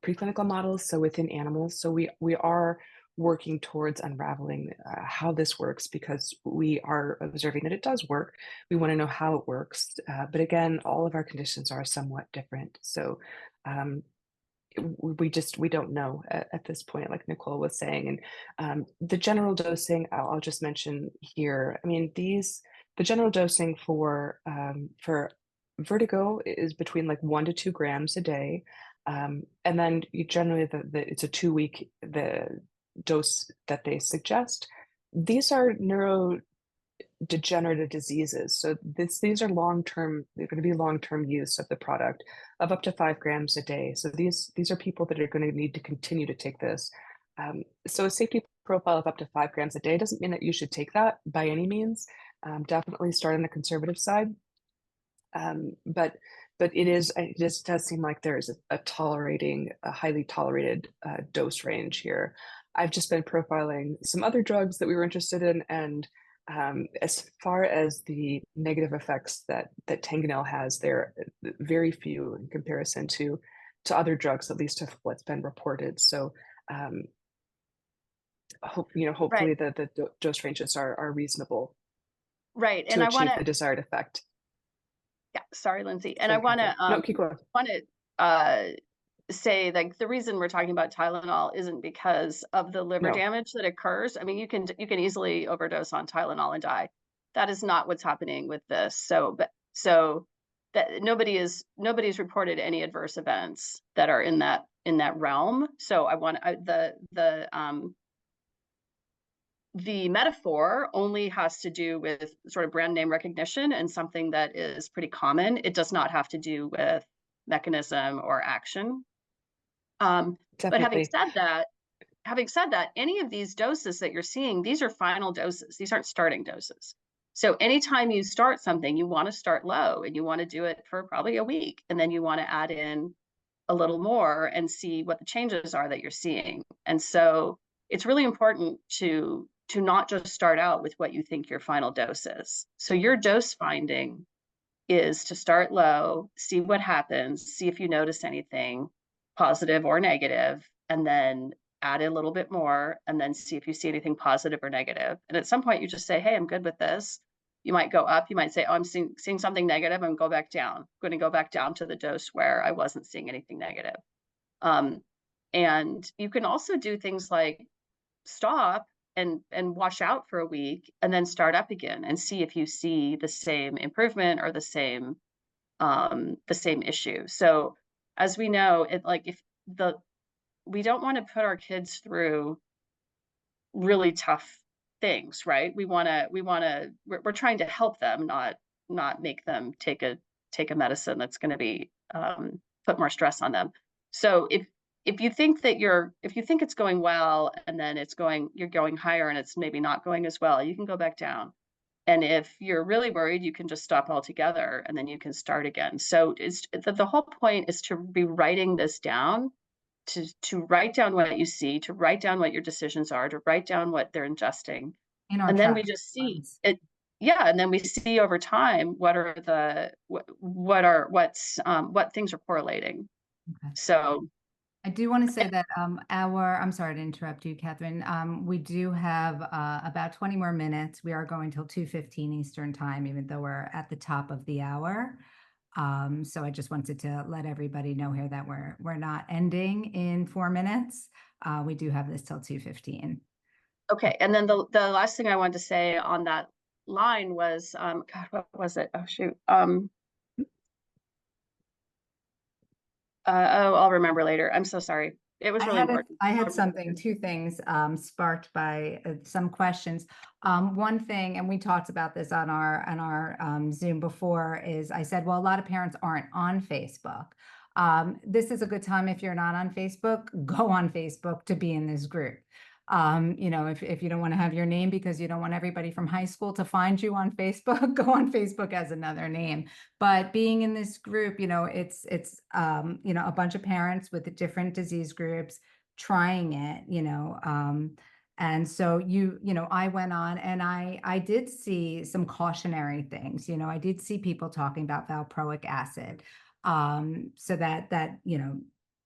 preclinical models, so within animals. So we are working towards unraveling how this works, because we are observing that it does work. We want to know how it works. But again, all of our conditions are somewhat different. So we don't know at this point, like Nicole was saying. And the general dosing, I'll just mention here. I mean, the general dosing for vertigo is between like 1 to 2 grams a day. And then you generally, it's a 2-week, the dose that they suggest. These are neurodegenerative diseases. So these are long-term, they're going to be long-term use of the product of up to 5 grams a day. So these are people that are going to need to continue to take this. So a safety profile of up to 5 grams a day doesn't mean that you should take that by any means. Definitely start on the conservative side. But it just does seem like there is a highly tolerated dose range here. I've just been profiling some other drugs that we were interested in, and as far as the negative effects that Tanganil has, they're very few in comparison to other drugs, at least to what's been reported. So hopefully Right. the dose ranges are reasonable, Right. to And I achieve want the to, desired effect. yeah, sorry, Lindsay. And I Sorry, want Catherine. No, keep going. to say, like, the reason we're talking about Tylenol isn't because of the liver No. damage that occurs. I mean, you can easily overdose on Tylenol and die. That is not what's happening with this. So that nobody's reported any adverse events that are in that realm. So the metaphor only has to do with sort of brand name recognition and something that is pretty common. It does not have to do with mechanism or action. But having Definitely. said that, any of these doses that you're seeing, these are final doses. These aren't starting doses. So anytime you start something, you want to start low, and you want to do it for probably a week, and then you want to add in a little more and see what the changes are that you're seeing. And so it's really important to not just start out with what you think your final dose is. So your dose finding is to start low, see what happens, see if you notice anything positive or negative, and then add a little bit more, and then see if you see anything positive or negative. And at some point you just say, hey, I'm good with this. You might go up, you might say, oh, I'm seeing something negative, I'm going to go back down. I'm going to go back down to the dose where I wasn't seeing anything negative. And you can also do things like stop and wash out for a week, and then start up again and see if you see the same improvement or the same issue. So as we know, we don't want to put our kids through really tough things, right? We're trying to help them, not make them take a medicine that's going to be put more stress on them. So if you think it's going well, and then you're going higher and it's maybe not going as well, you can go back down. And if you're really worried, you can just stop altogether, and then you can start again. So the whole point is to be writing this down, to write down what you see, to write down what your decisions are, to write down what they're ingesting. And then we just see it. Yeah. And then we see over time what things are correlating. Okay. So I do want to say that I'm sorry to interrupt you, Catherine. We do have about 20 more minutes. We are going till 2:15 Eastern time, even though we're at the top of the hour. So I just wanted to let everybody know here that we're not ending in 4 minutes. We do have this till 2:15. Okay, and then the last thing I wanted to say on that line was, God, what was it? Oh shoot. Oh, I'll remember later. I'm so sorry. It was really important. I had something, two things sparked by some questions. One thing, and we talked about this on our Zoom before, is I said, well, a lot of parents aren't on Facebook. This is a good time if you're not on Facebook, go on Facebook to be in this group. If you don't want to have your name because you don't want everybody from high school to find you on Facebook, go on Facebook as another name. But being in this group, it's a bunch of parents with different disease groups trying it, and so I went on and I did see some cautionary things. I did see people talking about valproic acid. So that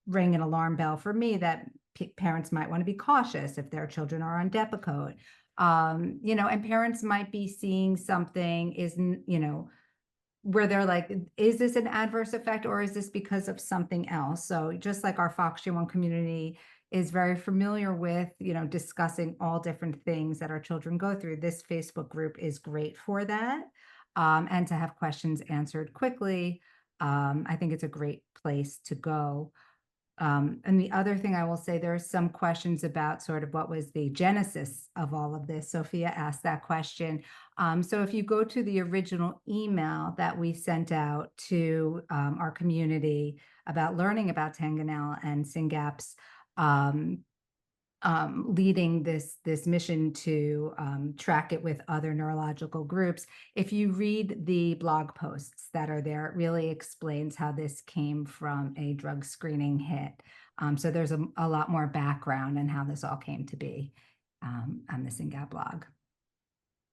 rang an alarm bell for me that parents might want to be cautious if their children are on Depakote. And parents might be seeing something where they're like, is this an adverse effect or is this because of something else? So just like our FOXG1 community is very familiar with, discussing all different things that our children go through, this Facebook group is great for that. And to have questions answered quickly. I think it's a great place to go. And the other thing I will say, there are some questions about sort of what was the genesis of all of this. Sophia asked that question. So if you go to the original email that we sent out to our community about learning about Tanganil and SynGap's leading this mission to track it with other neurological groups. If you read the blog posts that are there, it really explains how this came from a drug screening hit. So there's a lot more background and how this all came to be on the SynGap blog.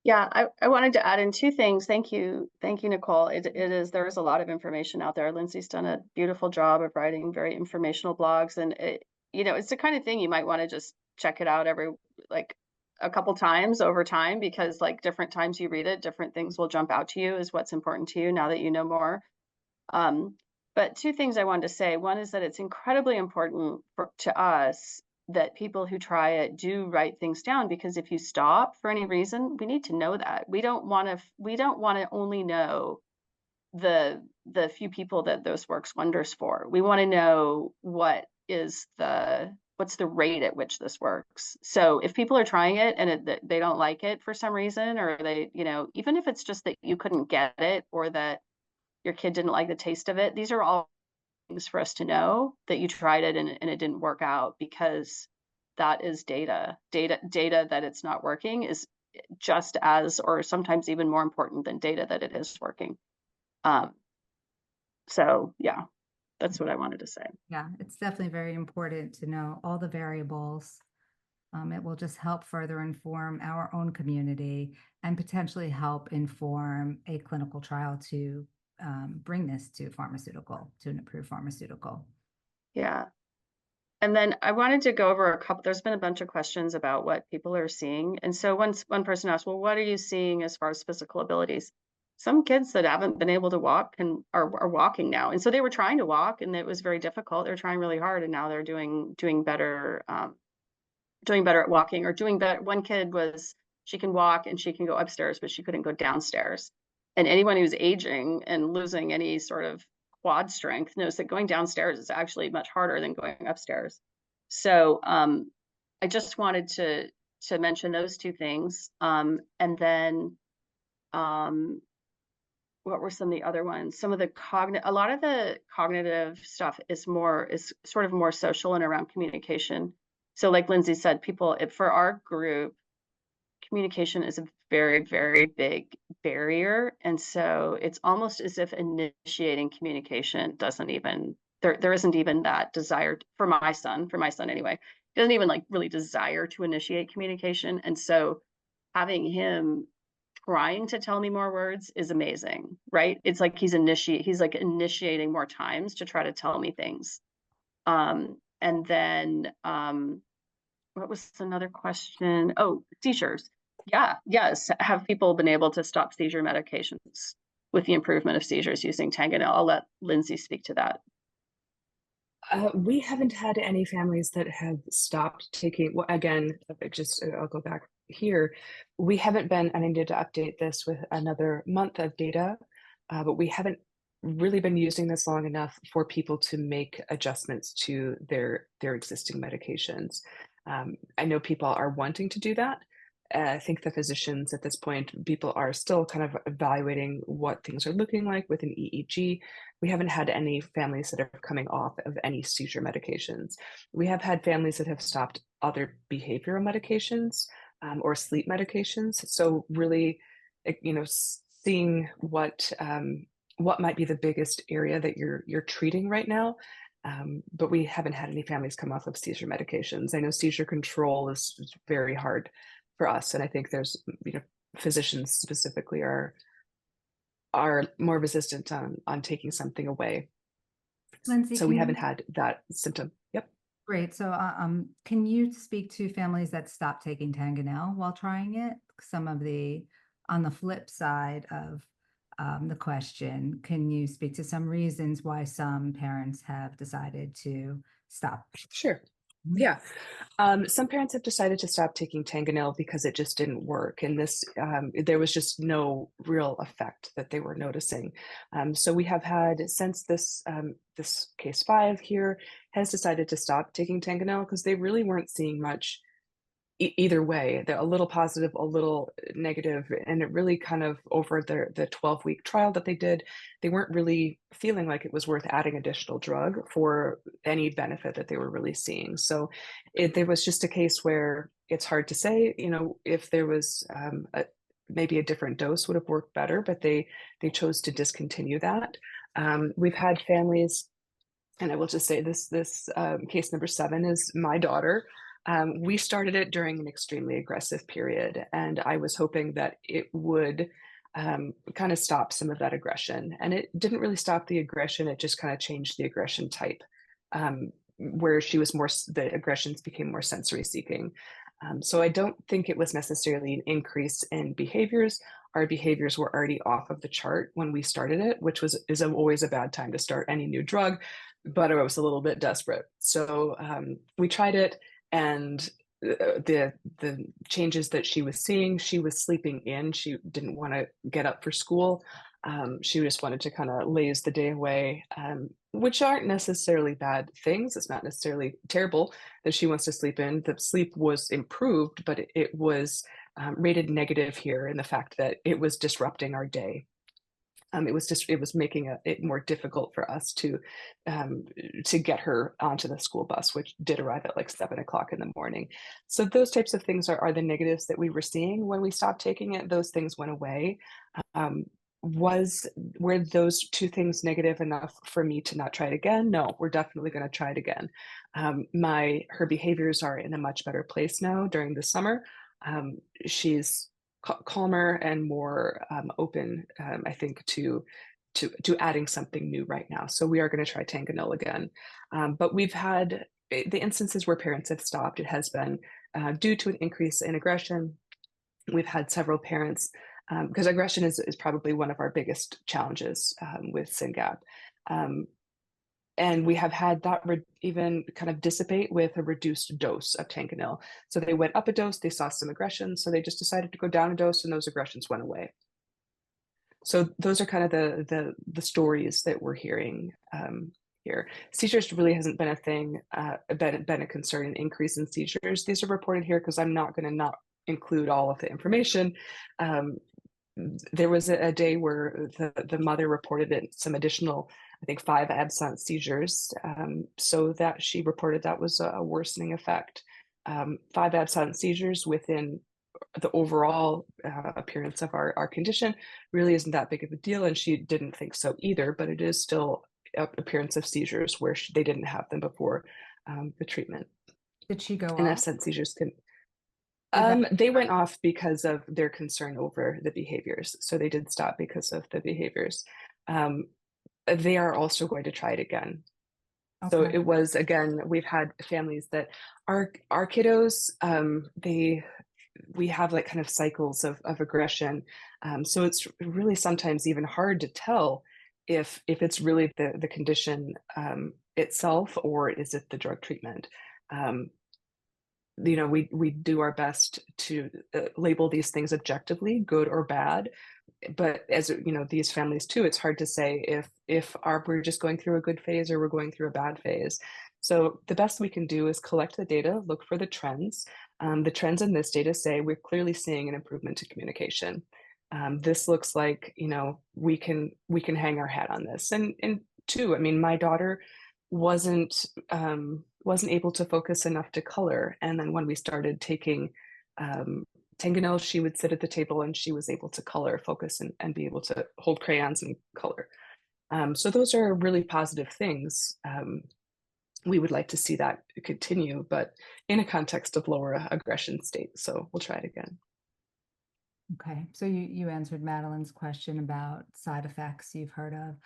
Yeah, I wanted to add in two things. Thank you, Nicole. There is a lot of information out there. Lindsay's done a beautiful job of writing very informational blogs, and it's the kind of thing you might want to just check it out every a couple times over time, because different times you read it, different things will jump out to you as what's important to you now that you know more. But two things I wanted to say. One is that it's incredibly important to us that people who try it do write things down, because if you stop for any reason, we need to know that. We don't want to only know the few people that this works wonders for. We want to know what's the rate at which this works. So if people are trying it and they don't like it for some reason, or they, even if it's just that you couldn't get it or that your kid didn't like the taste of it, these are all things for us to know that you tried it and it didn't work out, because that is data that it's not working is just as, or sometimes even more important than data that it is working. So yeah, that's what I wanted to say. Yeah, it's definitely very important to know all the variables. It will just help further inform our own community and potentially help inform a clinical trial to bring this to an approved pharmaceutical. Yeah. And then I wanted to go over there's been a bunch of questions about what people are seeing. And so one person asked, well, what are you seeing as far as physical abilities? Some kids that haven't been able to walk are walking now. And so they were trying to walk and it was very difficult. They're trying really hard and now they're doing better at walking, or doing better. One kid she can walk and she can go upstairs, but she couldn't go downstairs. And anyone who's aging and losing any sort of quad strength knows that going downstairs is actually much harder than going upstairs. So I just wanted to mention those two things. And then what were some of the other ones? Some of the a lot of the cognitive stuff is sort of more social and around communication. So like Lindsay said, for our group, communication is a very, very big barrier. And so it's almost as if initiating communication there isn't even that desire for my son anyway. He doesn't even really desire to initiate communication. And so having him trying to tell me more words is amazing, right? It's like he's initiating more times to try to tell me things. And then what was another question? Oh, seizures. Yeah, yes. Have people been able to stop seizure medications? with the improvement of seizures using Tanganil. I'll let Lindsay speak to that. We haven't had any families that have stopped taking, well, again, I'll go back here. We haven't been, and I need to update this with another month of data, but we haven't really been using this long enough for people to make adjustments to their existing medications. I know people are wanting to do that. I think the physicians at this point, people are still kind of evaluating what things are looking like with an EEG. We haven't had any families that are coming off of any seizure medications. We have had families that have stopped other behavioral medications or sleep medications. So really, seeing what might be the biggest area that you're treating right now. But we haven't had any families come off of seizure medications. I know seizure control is very hard for us, and I think there's, physicians specifically are more resistant on taking something away. Lindsay, so we haven't had that symptom. Yep. Great. So can you speak to families that stopped taking Tanganil while trying it? On the flip side of the question, can you speak to some reasons why some parents have decided to stop? Sure. Yeah. Some parents have decided to stop taking Tanganil because it just didn't work. And there was just no real effect that they were noticing. So we have had, since this case 5 here has decided to stop taking Tanganil because they really weren't seeing much either way. They're a little positive, a little negative, and it really kind of, over the 12-week trial that they did, they weren't really feeling like it was worth adding additional drug for any benefit that they were really seeing. So there was just a case where it's hard to say, if there was maybe a different dose would have worked better, but they chose to discontinue that. We've had families, and I will just say this case number 7 is my daughter. We started it during an extremely aggressive period, and I was hoping that it would kind of stop some of that aggression. And it didn't really stop the aggression, it just kind of changed the aggression type, where the aggressions became more sensory seeking. So I don't think it was necessarily an increase in behaviors. Our behaviors were already off of the chart when we started it, which is always a bad time to start any new drug, but I was a little bit desperate. So we tried it. And the changes that she was seeing, she was sleeping in. She didn't want to get up for school. She just wanted to kind of laze the day away, which aren't necessarily bad things. It's not necessarily terrible that she wants to sleep in. The sleep was improved, but it was rated negative here in the fact that it was disrupting our day. It was making it more difficult for us to get her onto the school bus, which did arrive at like 7 o'clock in the morning. So those types of things are the negatives that we were seeing when we stopped taking it. Those things went away. Were those 2 things negative enough for me to not try it again? No, we're definitely going to try it again. Her behaviors are in a much better place now during the summer. She's calmer and more open, I think, to adding something new right now. So we are going to try Tanganil again. But we've had the instances where parents have stopped. It has been due to an increase in aggression. We've had several parents, because aggression is probably one of our biggest challenges with SynGap. And we have had that even kind of dissipate with a reduced dose of Tanganil. So they went up a dose, they saw some aggression, so they just decided to go down a dose, and those aggressions went away. So those are kind of the stories that we're hearing here. Seizures really hasn't been a thing, been a concern, an increase in seizures. These are reported here because I'm not going to not include all of the information. There was a day where the mother reported some additional, I think, 5 absent seizures, so that she reported that was a worsening effect. 5 absent seizures within the overall appearance of our condition really isn't that big of a deal, and she didn't think so either, but it is still an appearance of seizures where they didn't have them before the treatment. Did she go and off? absent seizures can they went off because of their concern over the behaviors. So they did stop because of the behaviors. They are also going to try it again. Okay. So it was, again, we've had families that our kiddos, we have like kind of cycles of aggression. So it's really sometimes even hard to tell if it's really the condition itself, or is it the drug treatment. We do our best to label these things objectively, good or bad. But as these families too, it's hard to say if we're just going through a good phase or we're going through a bad phase. So the best we can do is collect the data, look for the trends. The trends in this data say we're clearly seeing an improvement to communication. This looks like we can hang our hat on this. And two, I mean, my daughter wasn't able to focus enough to color, and then when we started taking Tanganil, she would sit at the table and she was able to color, focus, and be able to hold crayons and color. So those are really positive things. We would like to see that continue, but in a context of lower aggression state. So we'll try it again. Okay, so you answered Madeline's question about side effects you've heard of.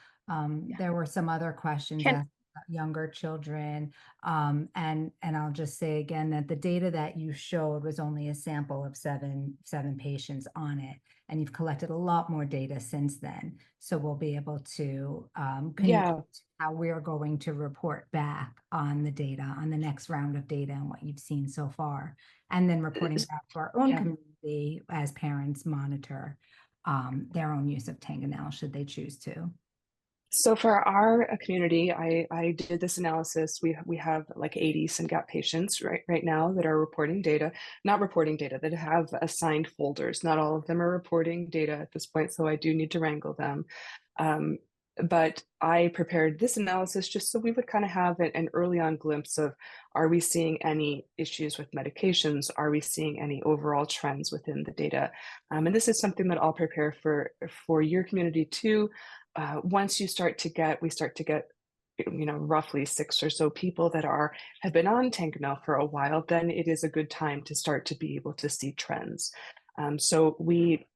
There were some other questions asked about younger children, and I'll just say again that the data that you showed was only a sample of seven patients on it, and you've collected a lot more data since then. So we'll be able to communicate how we're going to report back on the data, on the next round of data and what you've seen so far, and then reporting back to our own community as parents monitor their own use of Tanganil, should they choose to. So for our community, I did this analysis. We have like 80 SynGap patients right now that are not reporting data, that have assigned folders. Not all of them are reporting data at this point, so I do need to wrangle them. But I prepared this analysis just so we would kind of have an early on glimpse of, are we seeing any issues with medications? Are we seeing any overall trends within the data? And this is something that I'll prepare for your community too. Once we start to get roughly 6 or so people that have been on Tanganil for a while, then it is a good time to start to be able to see trends. So we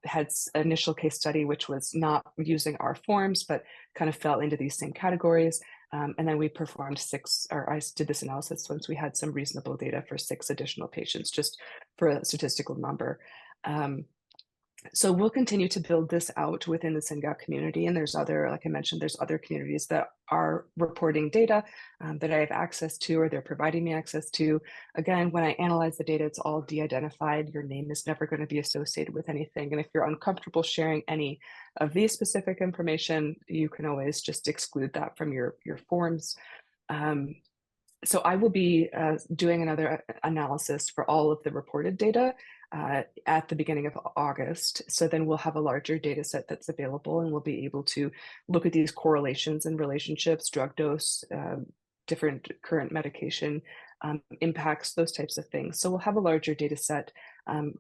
had initial case study, which was not using our forms, but kind of fell into these same categories. And then we performed I did this analysis once we had some reasonable data for 6 additional patients, just for a statistical number. So we'll continue to build this out within the SynGap community. And like I mentioned, there's other communities that are reporting data that I have access to, or they're providing me access to. Again, when I analyze the data, it's all de-identified. Your name is never going to be associated with anything. And if you're uncomfortable sharing any of these specific information, you can always just exclude that from your forms. So I will be doing another analysis for all of the reported data at the beginning of August. So then we'll have a larger data set that's available, and we'll be able to look at these correlations and relationships, drug dose, different current medication impacts, those types of things. So we'll have a larger data set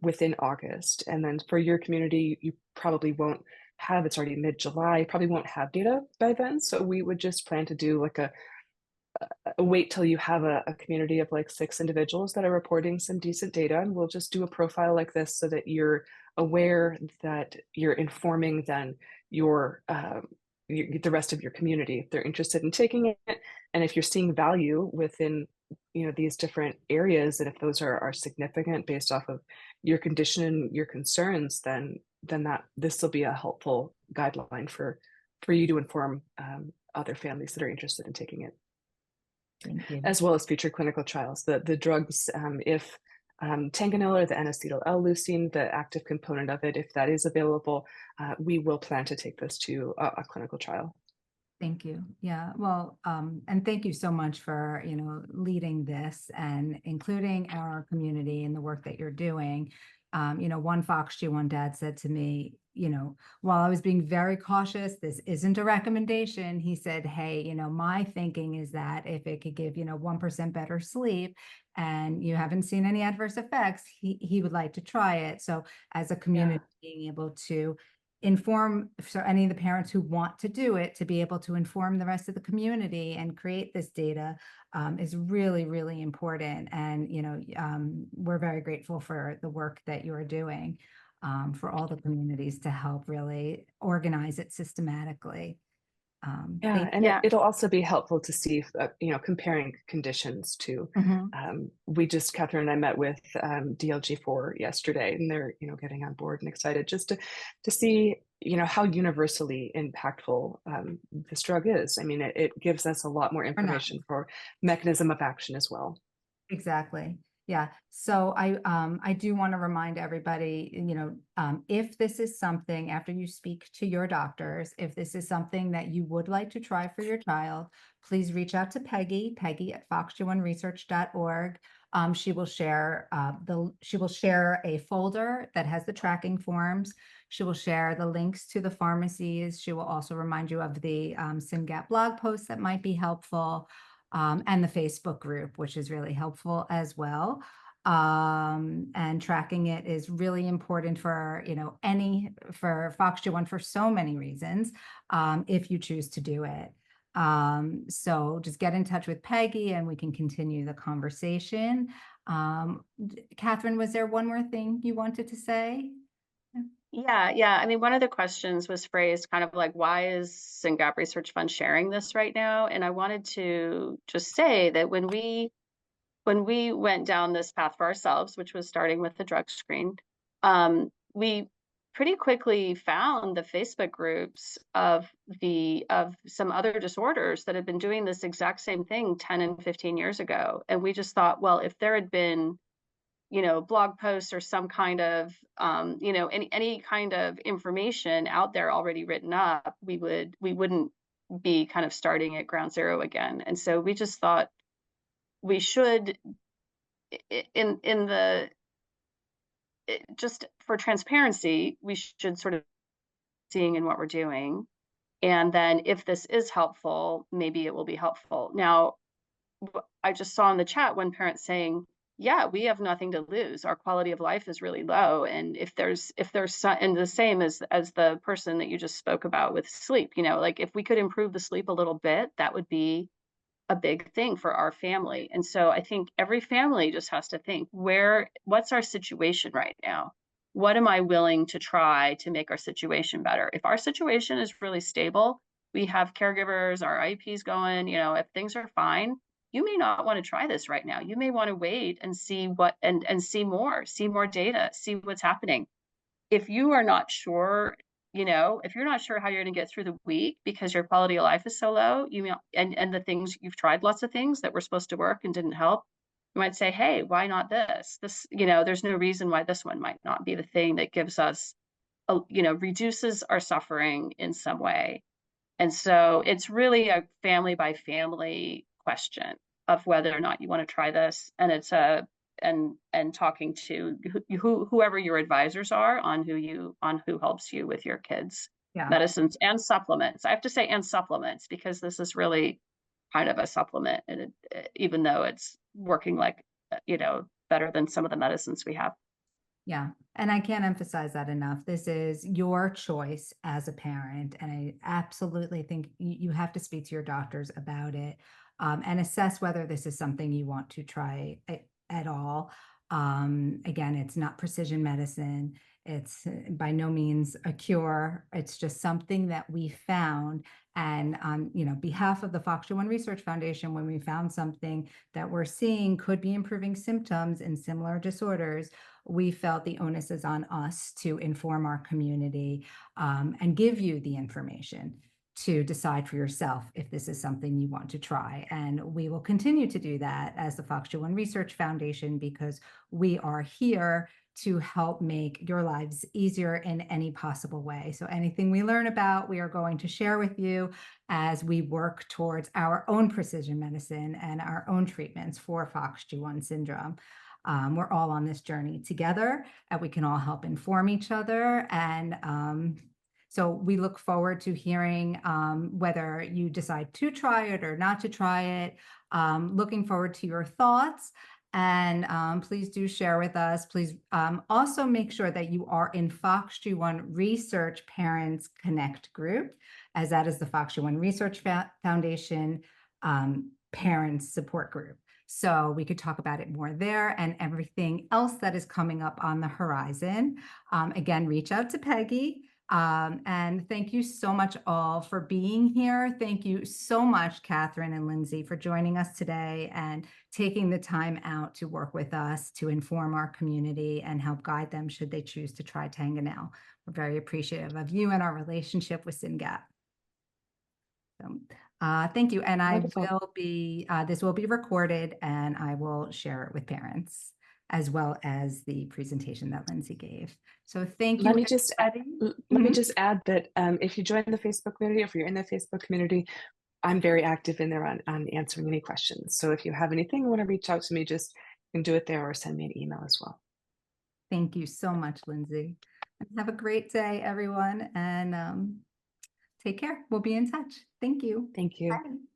within August. And then for your community, you probably won't have, it's already mid-July, probably won't have data by then. So we would just plan to do like wait till you have a community of like 6 individuals that are reporting some decent data, and we'll just do a profile like this so that you're aware that you're informing then the rest of your community if they're interested in taking it, and if you're seeing value within these different areas, and if those are significant based off of your condition and your concerns, then this will be a helpful guideline for you to inform other families that are interested in taking it. Thank you. As well as future clinical trials. The drugs, if Tanganil or the N-acetyl-L-leucine, the active component of it, if that is available, we will plan to take this to a clinical trial. Thank you. Yeah, well, and thank you so much for, leading this and including our community in the work that you're doing. One FOXG1 dad said to me, while I was being very cautious, this isn't a recommendation. He said, hey, my thinking is that if it could give, 1% better sleep and you haven't seen any adverse effects, he would like to try it. So as a community, being able to inform, so any of the parents who want to do it, to be able to inform the rest of the community and create this data is really, really important. And, we're very grateful for the work that you're doing for all the communities to help really organize it systematically. Yeah, and Yeah. it'll also be helpful to see, if, comparing conditions too. Mhm. Catherine and I met with DLG4 yesterday, and they're, getting on board and excited just to see, how universally impactful this drug is. I mean, it gives us a lot more Or not. information for mechanism of action as well. Exactly. Yeah. So I do want to remind everybody, if this is something, after you speak to your doctors, if this is something that you would like to try for your child, please reach out to Peggy at FOXG1Research.org. She will share a folder that has the tracking forms. She will share the links to the pharmacies. She will also remind you of the SynGap blog posts that might be helpful. And the Facebook group, which is really helpful as well. And tracking it is really important for, for FOXG1 for so many reasons, if you choose to do it. So just get in touch with Peggy and we can continue the conversation. Catherine, was there one more thing you wanted to say? Yeah. I mean, one of the questions was phrased kind of like, why is SynGap Research Fund sharing this right now? And I wanted to just say that when we went down this path for ourselves, which was starting with the drug screen, we pretty quickly found the Facebook groups of some other disorders that had been doing this exact same thing 10 and 15 years ago. And we just thought, well, if there had been blog posts or some kind of, any kind of information out there already written up, we wouldn't be kind of starting at ground zero again. And so we just thought we should, just for transparency, we should sort of seeing in what we're doing. And then if this is helpful, maybe it will be helpful. Now, I just saw in the chat one parent saying, yeah, we have nothing to lose. Our quality of life is really low. And if there's and the same as the person that you just spoke about with sleep, like if we could improve the sleep a little bit, that would be a big thing for our family. And so I think every family just has to think, what's our situation right now? What am I willing to try to make our situation better? If our situation is really stable, we have caregivers, our IEPs going, if things are fine, you may not want to try this right now. You may want to wait and see see more data, see what's happening. If you are not sure, if you're not sure how you're going to get through the week because your quality of life is so low, and the things you've tried, lots of things that were supposed to work and didn't help, you might say, hey, why not this? There's no reason why this one might not be the thing that gives us, reduces our suffering in some way. And so it's really a family by family question of whether or not you want to try this. And it's and talking to whoever your advisors are on who helps you with your kids' medicines and supplements. I have to say, and supplements, because this is really kind of a supplement, and even though it's working like, better than some of the medicines we have. Yeah. And I can't emphasize that enough. This is your choice as a parent. And I absolutely think you have to speak to your doctors about it, and assess whether this is something you want to try at all. Again, it's not precision medicine. It's by no means a cure. It's just something that we found. And on behalf of the FOXG1 Research Foundation, when we found something that we're seeing could be improving symptoms in similar disorders, we felt the onus is on us to inform our community, and give you the information to decide for yourself if this is something you want to try. And we will continue to do that as the FOXG1 Research Foundation, because we are here to help make your lives easier in any possible way. So anything we learn about, we are going to share with you as we work towards our own precision medicine and our own treatments for FOXG1 syndrome. We're all on this journey together, and we can all help inform each other. And so we look forward to hearing whether you decide to try it or not to try it. Looking forward to your thoughts. And please do share with us. Please also make sure that you are in FOXG1 Research Parents Connect group, as that is the FOXG1 Research Foundation Parents Support Group. So we could talk about it more there and everything else that is coming up on the horizon. Again, reach out to Peggy And thank you so much all for being here. Thank you so much, Catherine and Lindsay, for joining us today and taking the time out to work with us to inform our community and help guide them should they choose to try Tanganil. We're very appreciative of you and our relationship with SynGap. So, thank you. And Wonderful. this will be recorded, and I will share it with parents, as well as the presentation that Lindsay gave. So thank you, Let me just everybody. let me Mhm. just add that if you join the Facebook community, if you're in the Facebook community, I'm very active in there on answering any questions. So if you have anything, want to reach out to me, just you can do it there or send me an email as well. Thank you so much, Lindsay. And have a great day, everyone, and take care. We'll be in touch. Thank you. Thank you. Bye.